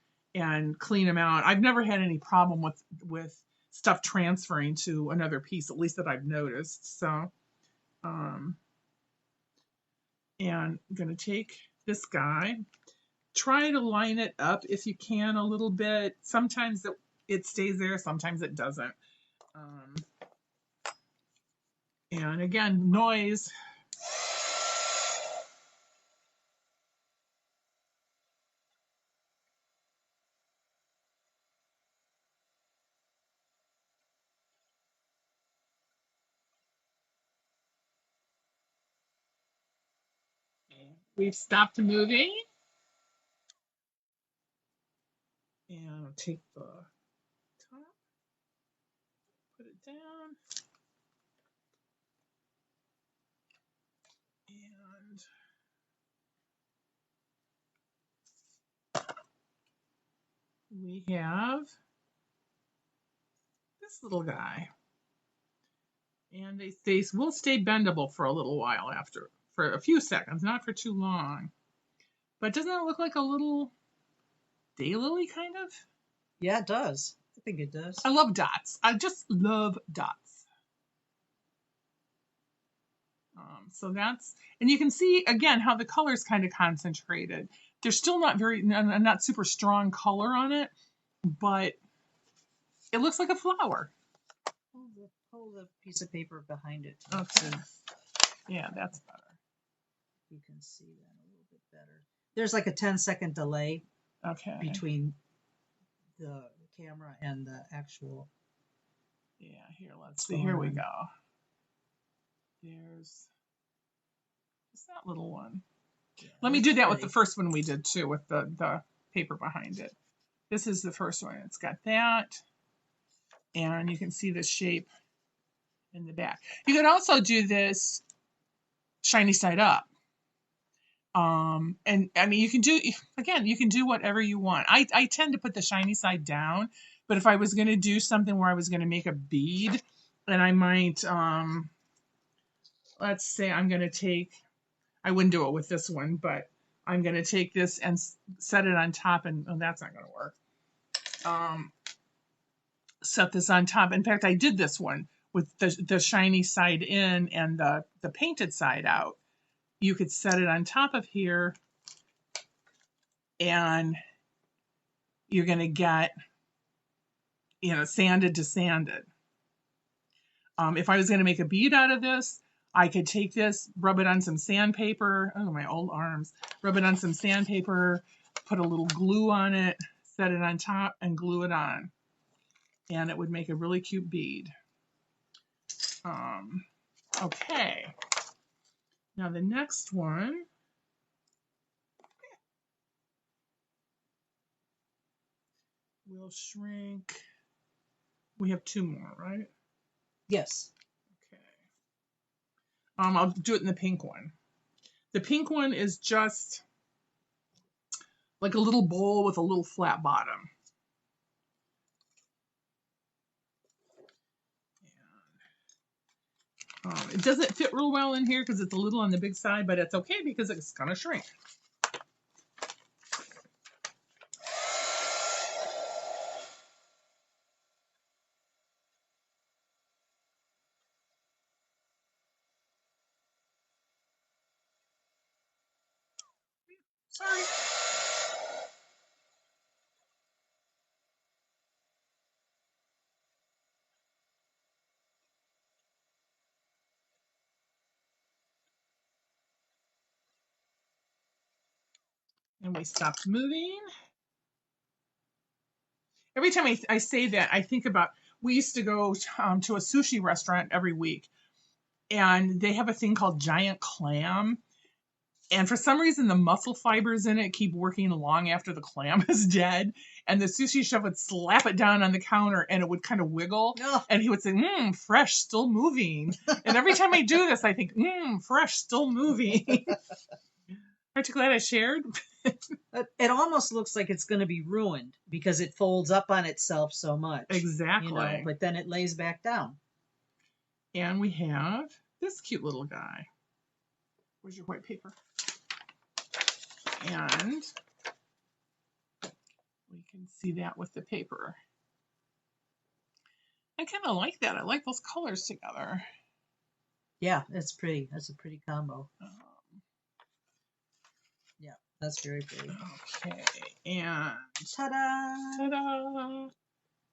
clean them out. I've never had any problem with stuff transferring to another piece, at least that I've noticed. So, and I'm gonna take this guy. Try to line it up if you can a little bit. Sometimes it stays there, sometimes it doesn't. And again, noise. We've stopped moving. And I'll take the top, put it down. And we have this little guy. And they will stay bendable for a little while after, for a few seconds, not for too long. But doesn't that look like a little daylily kind of? Yeah, it does. I think it does. I love dots. I just love dots. So that's, and you can see again how the color is kind of concentrated. There's still not super strong color on it, but it looks like a flower. Hold the piece of paper behind it. Okay. Yeah, that's better. You can see that a little bit better. There's like a 10-second delay between the camera and the actual. Yeah, here, let's see. Here we go. There's just that little one. Yeah, let me do that with the first one we did too, with the paper behind it. This is the first one. It's got that. And you can see the shape in the back. You can also do this shiny side up. And I mean, you can do whatever you want. I tend to put the shiny side down, but if I was going to do something where I was going to make a bead, and I might, let's say I'm going to take, I wouldn't do it with this one, but I'm going to take this and set it on top, and oh, that's not going to work. Set this on top. In fact, I did this one with the shiny side in and the painted side out. You could set it on top of here, and you're going to get, sanded to sanded. If I was going to make a bead out of this, I could take this, rub it on some sandpaper. Oh, my old arms. Rub it on some sandpaper, put a little glue on it, set it on top, and glue it on. And it would make a really cute bead. Okay. Now the next one. We'll shrink. We have two more, right? Yes. Okay. I'll do it in the pink one. The pink one is just like a little bowl with a little flat bottom. It doesn't fit real well in here because it's a little on the big side, but it's okay because it's gonna shrink. Sorry. And we stopped moving. Every time I say that, I think about, we used to go to a sushi restaurant every week, and they have a thing called giant clam. And for some reason, the muscle fibers in it keep working long after the clam is dead. And the sushi chef would slap it down on the counter and it would kind of wiggle. Oh. And he would say, fresh, still moving. And every time I do this, I think, fresh, still moving. Aren't you glad I shared? It almost looks like it's going to be ruined because it folds up on itself so much. Exactly. But then it lays back down. And we have this cute little guy. Where's your white paper? And we can see that with the paper. I kind of like that. I like those colors together. Yeah, it's pretty. That's a pretty combo. Yeah, that's very pretty. Okay, and Ta-da! ta-da!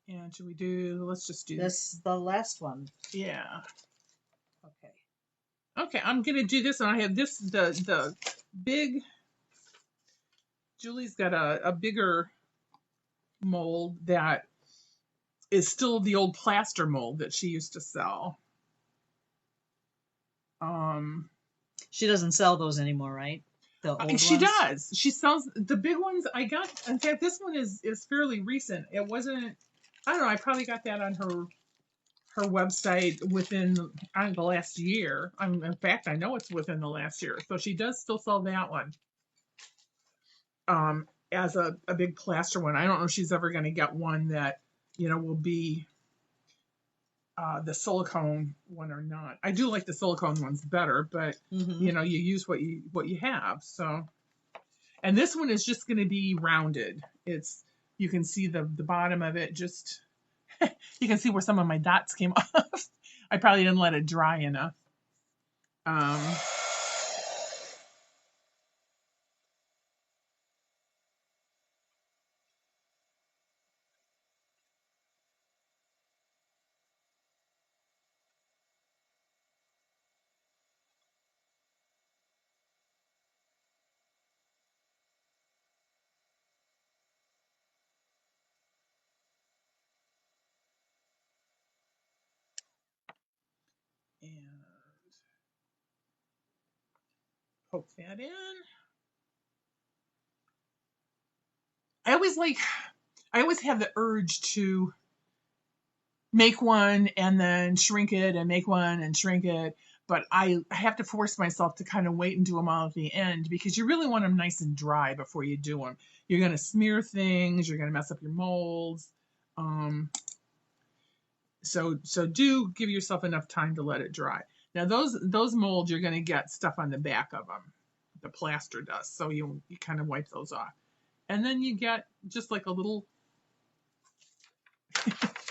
And should we do? Let's just do this. The last one. Yeah. Okay. Okay, I'm gonna do this, and I have this the big. Julie's got a bigger mold that is still the old plaster mold that she used to sell. She doesn't sell those anymore, right? The old she ones? does. She sells the big ones. I got. In fact, this one is fairly recent. It wasn't. I don't know. I probably got that on her website within the last year. In fact, I know it's within the last year. So she does still sell that one. As a big plaster one. I don't know if she's ever going to get one that will be the silicone one or not. I do like the silicone ones better, but you use what you have. So, and this one is just going to be rounded. You can see the bottom of it. Just you can see where some of my dots came off. I probably didn't let it dry enough. And poke that in. I always have the urge to make one and then shrink it and make one and shrink it. But I have to force myself to kind of wait and do them all at the end because you really want them nice and dry before you do them. You're going to smear things. You're going to mess up your molds. So do give yourself enough time to let it dry. Now those molds, you're going to get stuff on the back of them. The plaster does. So you kind of wipe those off. And then you get just like a little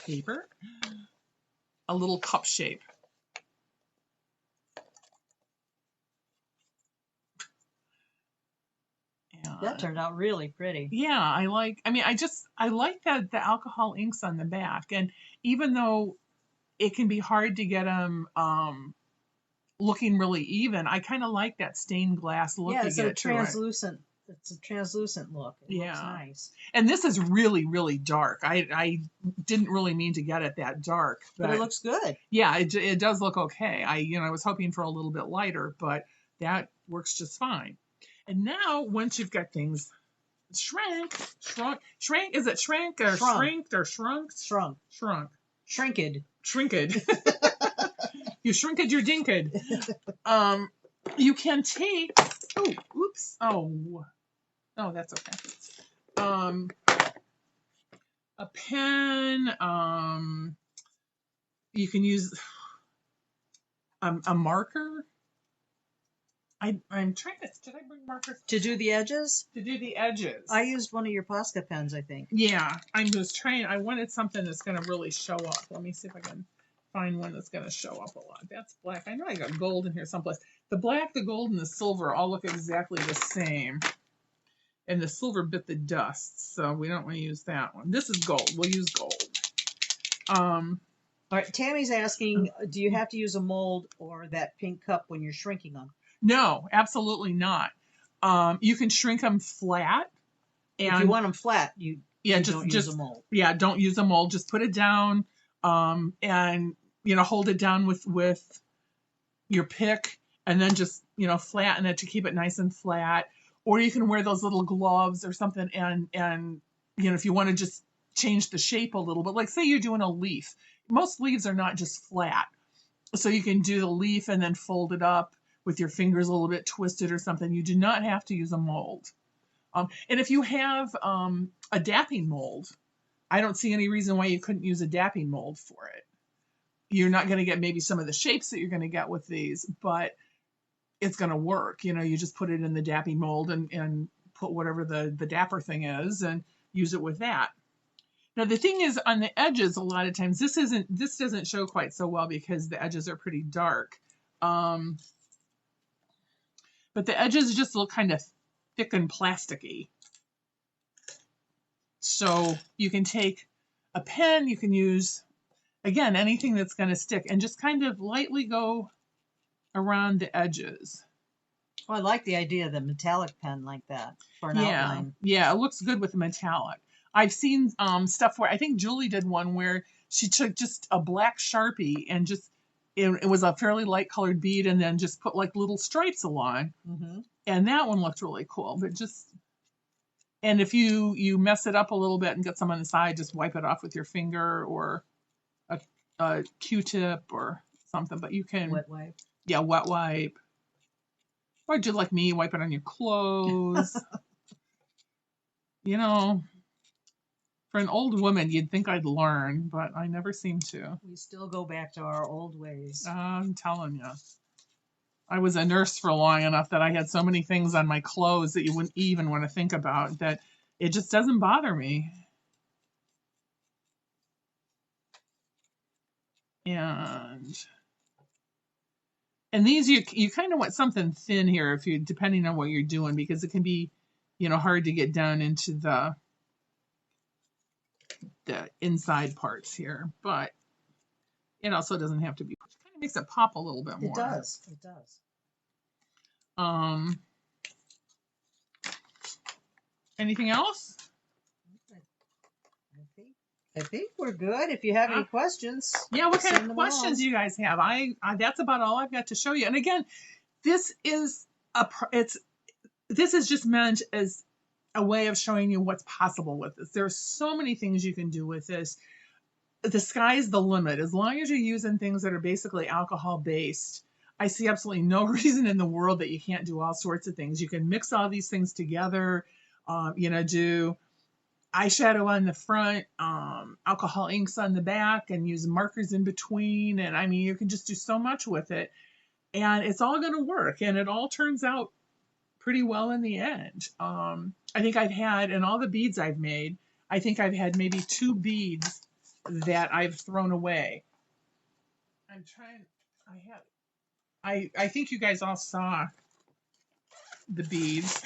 paper, a little cup shape. That turned out really pretty. Yeah, I like that the alcohol inks on the back. And even though it can be hard to get them looking really even, I kind of like that stained glass look. Yeah, it's a translucent. It's a translucent look. It looks nice. And this is really, really dark. I didn't really mean to get it that dark, but it looks good. Yeah, it does look okay. I was hoping for a little bit lighter, but that works just fine. And now, once you've got things shrunk, is it shrank or shrinked or shrunk? Shrunk. Shrinked. You shrinked your dinked. You can take, that's okay. A pen, you can use a marker. I'm trying to, did I bring markers? To do the edges? To do the edges. I used one of your Posca pens, I think. Yeah, I wanted something that's going to really show up. Let me see if I can find one that's going to show up a lot. That's black. I know I got gold in here someplace. The black, the gold, and the silver all look exactly the same. And the silver bit the dust, so we don't want to use that one. This is gold. We'll use gold. All right, Tammy's asking, do you have to use a mold or that pink cup when you're shrinking them? No, absolutely not. You can shrink them flat. And if you want them flat, you don't use a mold. Yeah, don't use a mold. Just put it down and hold it down with your pick and then just flatten it to keep it nice and flat. Or you can wear those little gloves or something and if you want to just change the shape a little bit, like say you're doing a leaf. Most leaves are not just flat. So you can do the leaf and then fold it up with your fingers a little bit twisted or something. You do not have to use a mold. And if you have a dapping mold, I don't see any reason why you couldn't use a dapping mold for it. You're not going to get maybe some of the shapes that you're going to get with these, but it's going to work. You know, you just put it in the dappy mold and put whatever the dapper thing is and use it with that. Now the thing is, on the edges, a lot of times this doesn't show quite so well because the edges are pretty dark. But the edges just look kind of thick and plasticky. So you can take a pen, you can use, again, anything that's going to stick, and just kind of lightly go around the edges. Well, I like the idea of the metallic pen like that for an outline. Yeah, it looks good with the metallic. I've seen stuff where I think Julie did one where she took just a black Sharpie and just it was a fairly light colored bead and then just put like little stripes along. Mm-hmm. And that one looked really cool. But and if you mess it up a little bit and get some on the side, just wipe it off with your finger or a Q-tip or something. But you can wet wipe. Yeah, wet wipe. Or do like me, wipe it on your clothes. You know, for an old woman, you'd think I'd learn, but I never seem to. We still go back to our old ways. I'm telling you. I was a nurse for long enough that I had so many things on my clothes that you wouldn't even want to think about that it just doesn't bother me. And these you kind of want something thin here if you depending on what you're doing because it can be, hard to get down into the inside parts here, but it also doesn't have to be. It kind of makes it pop a little bit more. It does. It does. Anything else? I think we're good. If you have any questions, yeah, what kind of questions do you guys have? I that's about all I've got to show you. And again, this is just meant as a way of showing you what's possible with this. There's so many things you can do with this. The sky's the limit. As long as you're using things that are basically alcohol based, I see absolutely no reason in the world that you can't do all sorts of things. You can mix all these things together, do eyeshadow on the front, alcohol inks on the back, and use markers in between. And I mean, you can just do so much with it. And it's all going to work. And it all turns out pretty well in the end. I think I've had, in all the beads I've made, I think I've had maybe 2 beads that I've thrown away. I think you guys all saw the beads.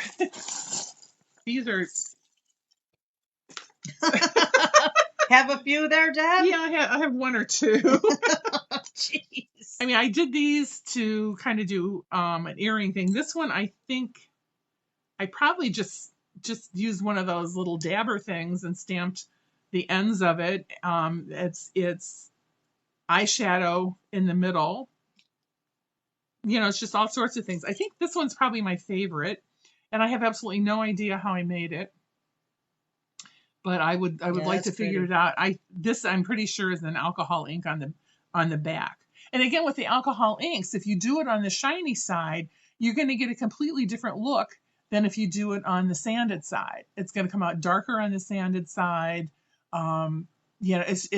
These are... Have a few there, Deb? Yeah, I have 1 or 2. Jeez. I mean, I did these to kind of do an earring thing. This one, I think I probably just used one of those little dabber things and stamped the ends of it. It's eyeshadow in the middle. It's just all sorts of things. I think this one's probably my favorite, and I have absolutely no idea how I made it. But I would like to figure it out. I'm pretty sure is an alcohol ink on the back. And again, with the alcohol inks, if you do it on the shiny side, you're going to get a completely different look than if you do it on the sanded side. It's going to come out darker on the sanded side. It's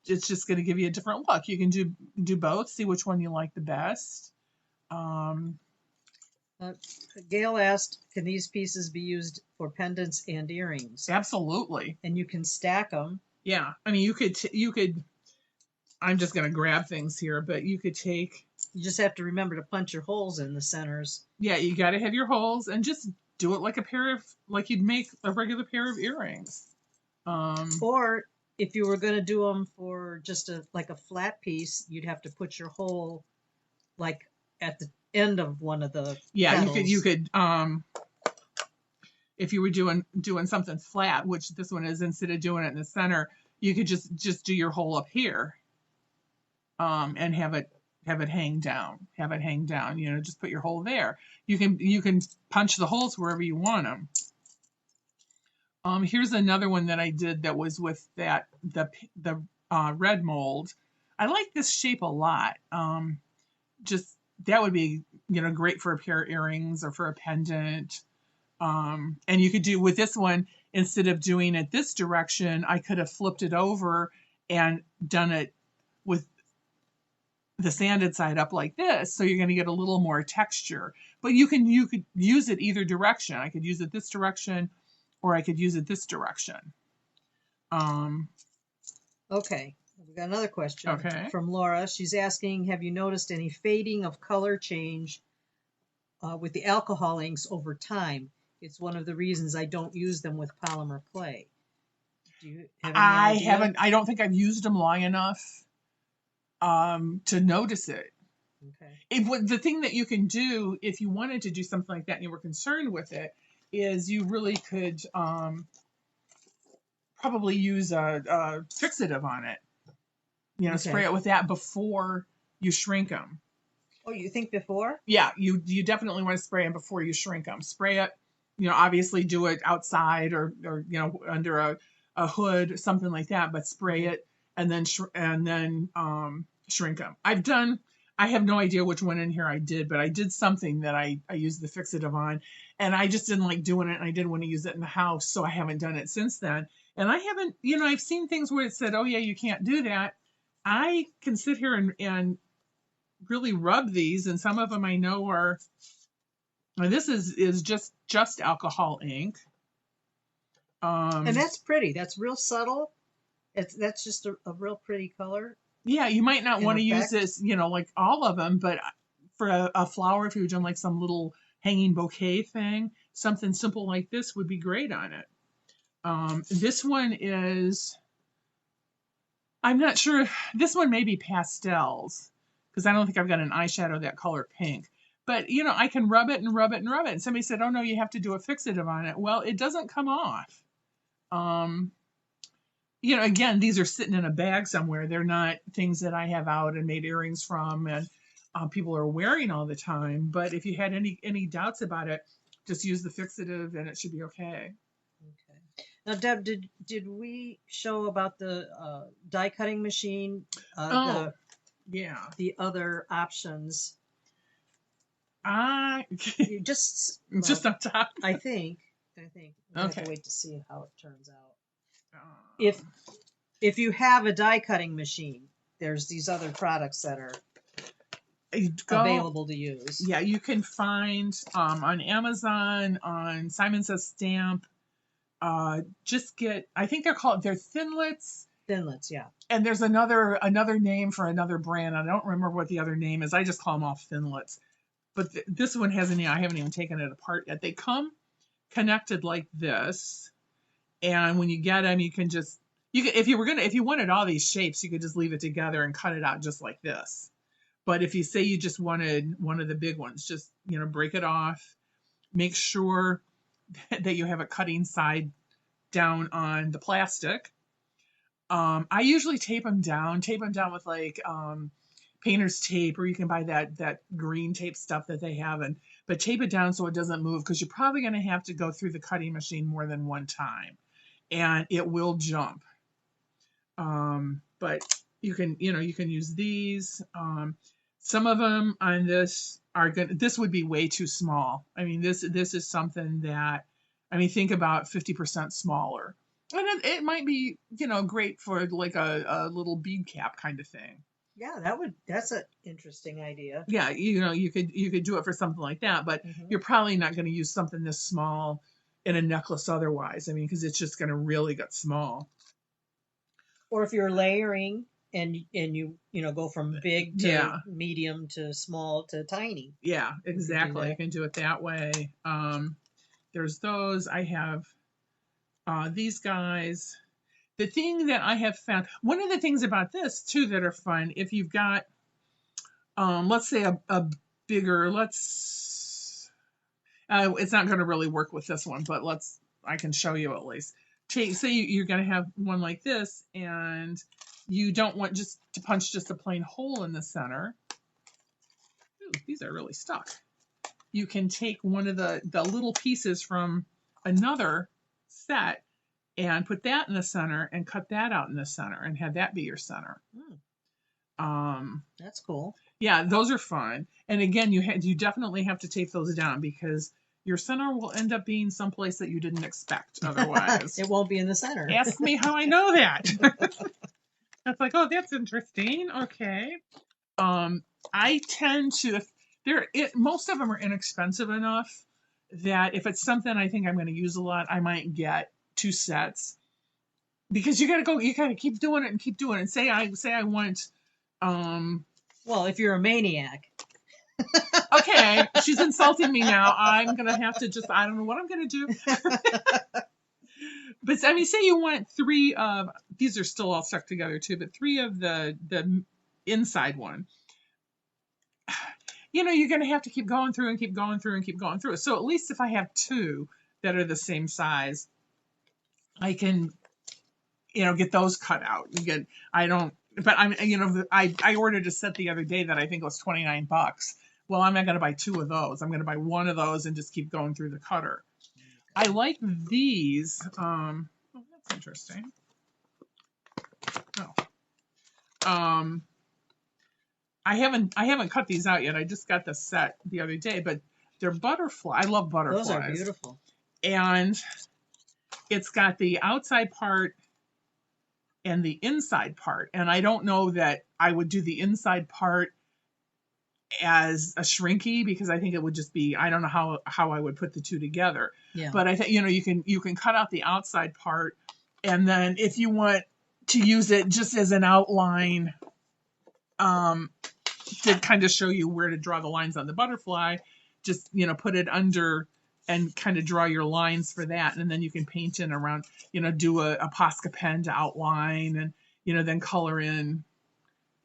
just going to give you a different look. You can do both. See which one you like the best. Gail asked, can these pieces be used for pendants and earrings? Absolutely. And you can stack them. Yeah. I mean, you could, I'm just going to grab things here, but you could take. You just have to remember to punch your holes in the centers. Yeah, you got to have your holes and just do it like you'd make a regular pair of earrings. Or if you were going to do them for just a flat piece, you'd have to put your hole like at the end of one of the petals. You could if you were doing something flat, which this one is, instead of doing it in the center, you could just do your hole up here and have it hang down. Just put your hole there. You can punch the holes wherever you want them. Here's another one that I did that was with the red mold. I like this shape a lot. That would be great for a pair of earrings or for a pendant. And you could do with this one, instead of doing it this direction, I could have flipped it over and done it with the sanded side up like this, so you're going to get a little more texture. But you could use it either direction. I could use it this direction, or I could use it this direction. Okay, we've got another question Okay. from Laura. She's asking, have you noticed any fading of color change with the alcohol inks over time? It's one of the reasons I don't use them with polymer clay. Do you have any idea? I don't think I've used them long enough to notice it. Okay. The thing that you can do if you wanted to do something like that and you were concerned with it is you really could probably use a fixative on it. You know, spray it with that before you shrink them. Oh, you think before? Yeah, you definitely want to spray them before you shrink them. Spray it, you know, obviously do it outside or you know, under a hood, something like that, but spray it and then shrink them. I have no idea which one in here I did, but I did something that I used the fixative on, and I just didn't like doing it, and I didn't want to use it in the house, so I haven't done it since then. And I haven't, you know, I've seen things where it said, oh yeah, you can't do that. I can sit here and really rub these, and some of them I know are, this is just alcohol ink. And that's pretty. That's real subtle. That's just a real pretty color. Yeah, you might not want to use this, you know, like all of them, but for a flower, if you're doing like some little hanging bouquet thing, something simple like this would be great on it. This one is, I'm not sure, this one may be pastels, because I don't think I've got an eyeshadow that color pink. But, you know, I can rub it and rub it and rub it. And somebody said, oh no, you have to do a fixative on it. Well, it doesn't come off. You know, again, these are sitting in a bag somewhere. They're not things that I have out and made earrings from and people are wearing all the time. But if you had any doubts about it, just use the fixative and it should be okay. Okay. Now, Deb, did we show about the die cutting machine? Yeah. The other options. Just on top. I think. We have to wait to see how it turns out. If you have a die cutting machine, there's these other products that are available to use. Yeah, you can find on Amazon, on Simon Says Stamp. Just get, I think they're Thinlits. Thinlits, yeah. And there's another name for another brand. I don't remember what the other name is. I just call them all Thinlits. But this one hasn't. I haven't even taken it apart yet. They come connected like this, and when you get them, you can just if you wanted all these shapes, you could just leave it together and cut it out just like this. But if you say you just wanted one of the big ones, just, you know, break it off. Make sure that you have a cutting side down on the plastic. I usually tape them down with like painter's tape, or you can buy that green tape stuff that they have, but tape it down so it doesn't move, because you're probably going to have to go through the cutting machine more than one time, and it will jump. But you can use these. Some of them on this this would be way too small. I mean, this is something that, I mean, think about 50% smaller. And it might be, you know, great for like a little bead cap kind of thing. Yeah, that's an interesting idea. Yeah, you know, you could do it for something like that, but you're probably not going to use something this small in a necklace otherwise. I mean, because it's just going to really get small. Or if you're layering and you go from big to medium to small to tiny. Yeah, exactly. You can do it that way. There's those. I have these guys. The thing that I have found, one of the things about this too that are fun, if you've got, let's say a bigger, it's not going to really work with this one, but I can show you at least. Say you're going to have one like this, and you don't want just to punch just a plain hole in the center. Ooh, these are really stuck. You can take one of the little pieces from another set and put that in the center and cut that out in the center and have that be your center. That's cool. Yeah, those are fun. And again, you definitely have to tape those down, because your center will end up being someplace that you didn't expect otherwise. It won't be in the center. Ask me how I know that. That's like, oh, that's interesting. Okay. I tend to, most of them are inexpensive enough that if it's something I think I'm going to use a lot, I might get 2 sets, because you got to keep doing it and keep doing it. Say I want, Well, if you're a maniac. okay, she's insulting me now. I'm going to have to I don't know what I'm going to do. But I mean, say you want 3 of, these are still all stuck together too, but 3 of the inside one. You're going to have to keep going through and keep going through and keep going through. So at least if I have 2 that are the same size, I can, get those cut out. I ordered a set the other day that I think was $29. Well, I'm not going to buy 2 of those. I'm going to buy 1 of those and just keep going through the cutter. I like these. That's interesting. Oh. I haven't cut these out yet. I just got the set the other day, but they're butterfly. I love butterflies. Those are beautiful. And it's got the outside part and the inside part. And I don't know that I would do the inside part as a shrinky, because I think it would just be, I don't know how I would put the 2 together. Yeah. But I think, you can cut out the outside part, and then if you want to use it just as an outline, to kind of show you where to draw the lines on the butterfly, just, put it under and kind of draw your lines for that. And then you can paint in around, do a Posca pen to outline, and, then color in,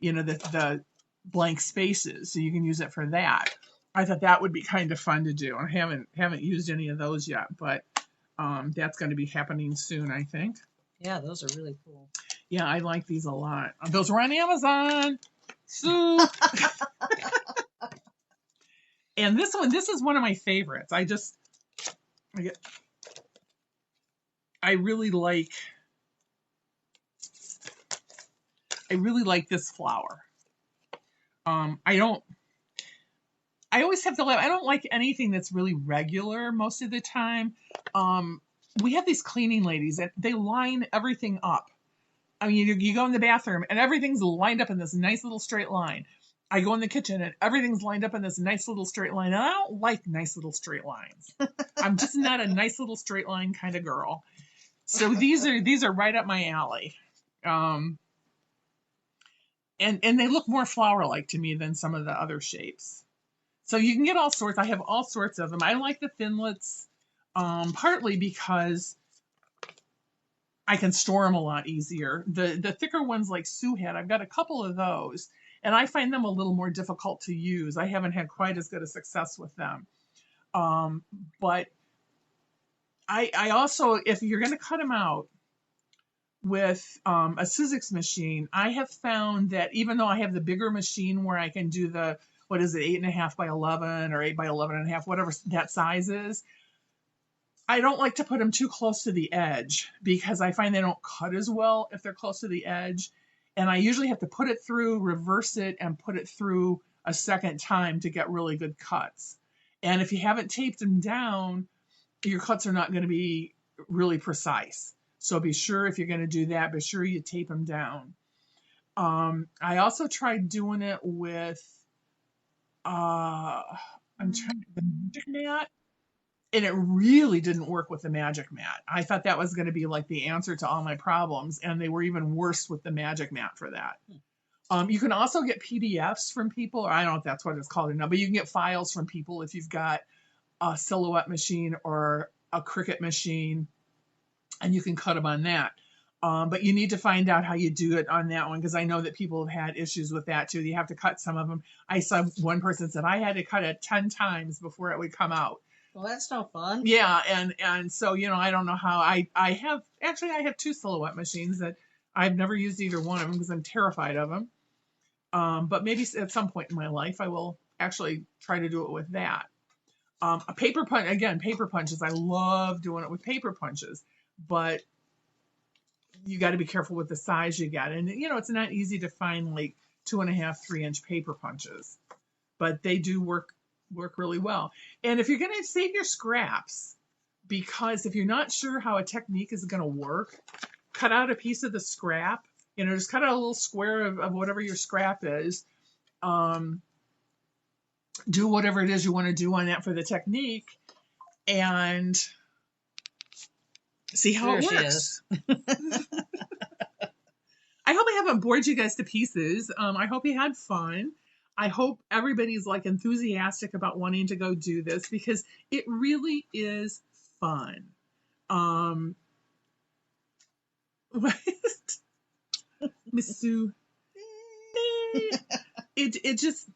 the blank spaces. So you can use it for that. I thought that would be kind of fun to do. I haven't used any of those yet, but that's going to be happening soon, I think. Yeah, those are really cool. Yeah, I like these a lot. Those were on Amazon. So, and this is one of my favorites. I really like this flower. I always have to I don't like anything that's really regular most of the time. We have these cleaning ladies and they line everything up. I mean, you go in the bathroom and everything's lined up in this nice little straight line. I go in the kitchen and everything's lined up in this nice little straight line. And I don't like nice little straight lines. I'm just not a nice little straight line kind of girl. So these are right up my alley. And they look more flower-like to me than some of the other shapes. So you can get all sorts. I have all sorts of them. I like the thinlets, partly because I can store them a lot easier. The thicker ones like Sue had, I've got a couple of those, and I find them a little more difficult to use. I haven't had quite as good a success with them. But I also, if you're going to cut them out with a Sizzix machine, I have found that even though I have the bigger machine where I can do the, 8.5 by 11 or 8 by 11.5, whatever that size is, I don't like to put them too close to the edge because I find they don't cut as well if they're close to the edge. And I usually have to put it through, reverse it, and put it through a second time to get really good cuts. And if you haven't taped them down, your cuts are not going to be really precise. So be sure, if you're going to do that, be sure you tape them down. I also tried doing it with, the magic mat, and it really didn't work with the magic mat. I thought that was going to be like the answer to all my problems, and they were even worse with the magic mat for that. You can also get PDFs from people, or I don't know if that's what it's called now, but you can get files from people if you've got a Silhouette machine or a Cricut machine, and you can cut them on that. But you need to find out how you do it on that one, because I know that people have had issues with that too. You have to cut some of them. I saw one person said I had to cut it 10 times before it would come out. Well, that's no fun. Yeah, and so, I don't know how. I have 2 Silhouette machines that I've never used either one of them because I'm terrified of them. But maybe at some point in my life I will actually try to do it with that. A paper punches. I love doing it with paper punches, but you got to be careful with the size you get. And, it's not easy to find like 2.5, 3-inch paper punches, but they do work really well. And if you're going to save your scraps, because if you're not sure how a technique is going to work, cut out a piece of the scrap, just cut out a little square of whatever your scrap is, do whatever it is you want to do on that for the technique and see how There it she works. is. I hope I haven't bored you guys to pieces. I hope you had fun. I hope everybody's like enthusiastic about wanting to go do this because it really is fun. What? Miss Sue. It just,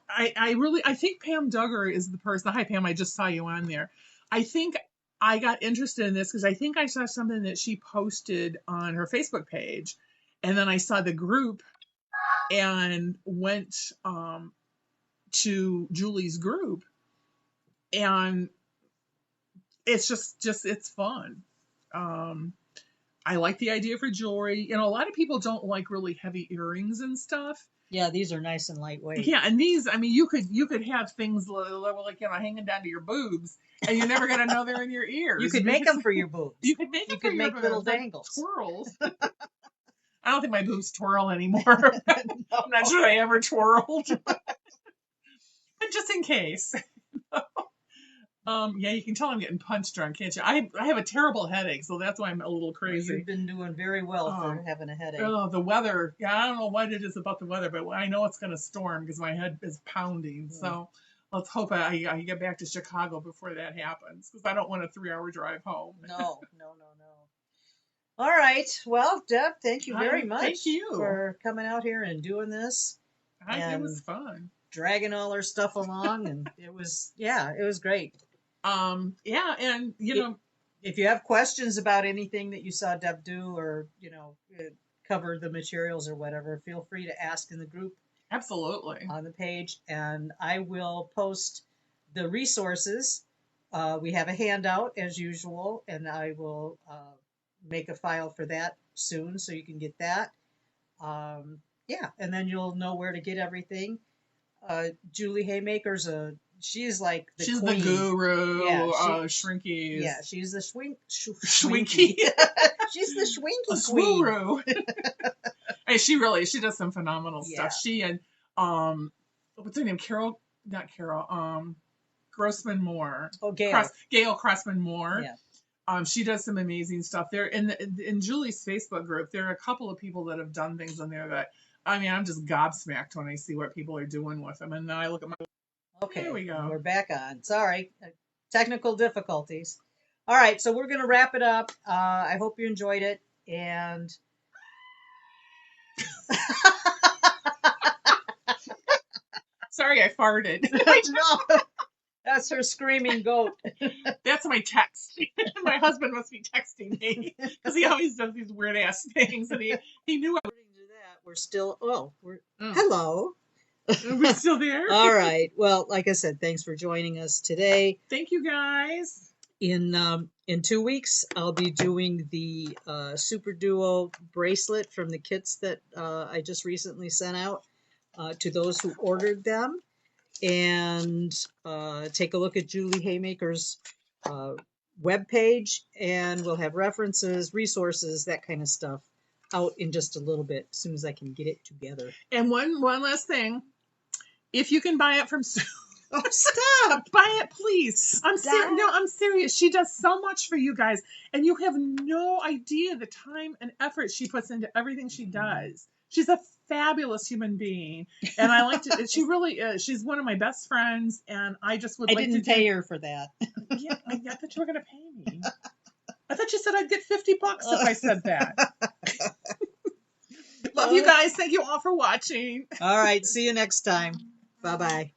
I think Pam Duggar is the person. Hi Pam, I just saw you on there. I think I got interested in this because I think I saw something that she posted on her Facebook page, and then I saw the group and went to Julie's group, and it's just it's fun. I like the idea for jewelry. A lot of people don't like really heavy earrings and stuff. Yeah, these are nice and lightweight. Yeah, and these, I mean, you could have things like hanging down to your boobs, and you're never gonna know they're in your ears. You could make them for your boobs. You could make them for your boobs. Little dangles, twirls. I don't think my boobs twirl anymore. No. I'm not sure I ever twirled, but just in case. Yeah, you can tell I'm getting punch drunk, can't you? I have a terrible headache, so that's why I'm a little crazy. You've been doing very well for having a headache. Oh, the weather. Yeah, I don't know what it is about the weather, but I know it's going to storm because my head is pounding. Yeah. So let's hope I get back to Chicago before that happens because I don't want a 3-hour drive home. No. All right. Well, Deb, thank you very much. Thank you for coming out here and doing this. It was fun. Dragging all our stuff along, and it was great. Yeah, and if you have questions about anything that you saw Deb do, or cover the materials or whatever, feel free to ask in the group. Absolutely. On the page, and I will post the resources. We have a handout as usual, and I will make a file for that soon, so you can get that. And then you'll know where to get everything. Julie Haymakers, she's like she's queen. The guru. Yeah, Shrinkies. Yeah, she's the Shwinky. She's the Shwinky queen. Hey, she does some phenomenal stuff. She and what's her name? Not Carol. Grossman Moore. Oh, Gail. Gail Crossman Moore. Yeah. She does some amazing stuff there. In Julie's Facebook group, there are a couple of people that have done things in there that, I mean, I'm just gobsmacked when I see what people are doing with them. And then I look at my... Okay, here we go. We're back on. Sorry, technical difficulties. All right, so we're going to wrap it up. I hope you enjoyed it. And... Sorry, I farted. No, that's her screaming goat. That's my text. My husband must be texting me because he always does these weird ass things, and he knew I would do that. We're still. Hello. Are we still there? All right. Well, like I said, thanks for joining us today. Thank you, guys. In 2 weeks, I'll be doing the Super Duo bracelet from the kits that I just recently sent out to those who ordered them. And take a look at Julie Haymaker's webpage, and we'll have references, resources, that kind of stuff out in just a little bit as soon as I can get it together. And one last thing. If you can buy it from Sue. Oh, stop. Buy it, please. I'm serious. She does so much for you guys, and you have no idea the time and effort she puts into everything she does. She's a fabulous human being, and I like to. She really is. She's one of my best friends, and I just would. I didn't pay her for that. Yeah, I thought you were going to pay me. I thought you said I'd get $50 if I said that. Love you guys. Thank you all for watching. All right. See you next time. Bye-bye.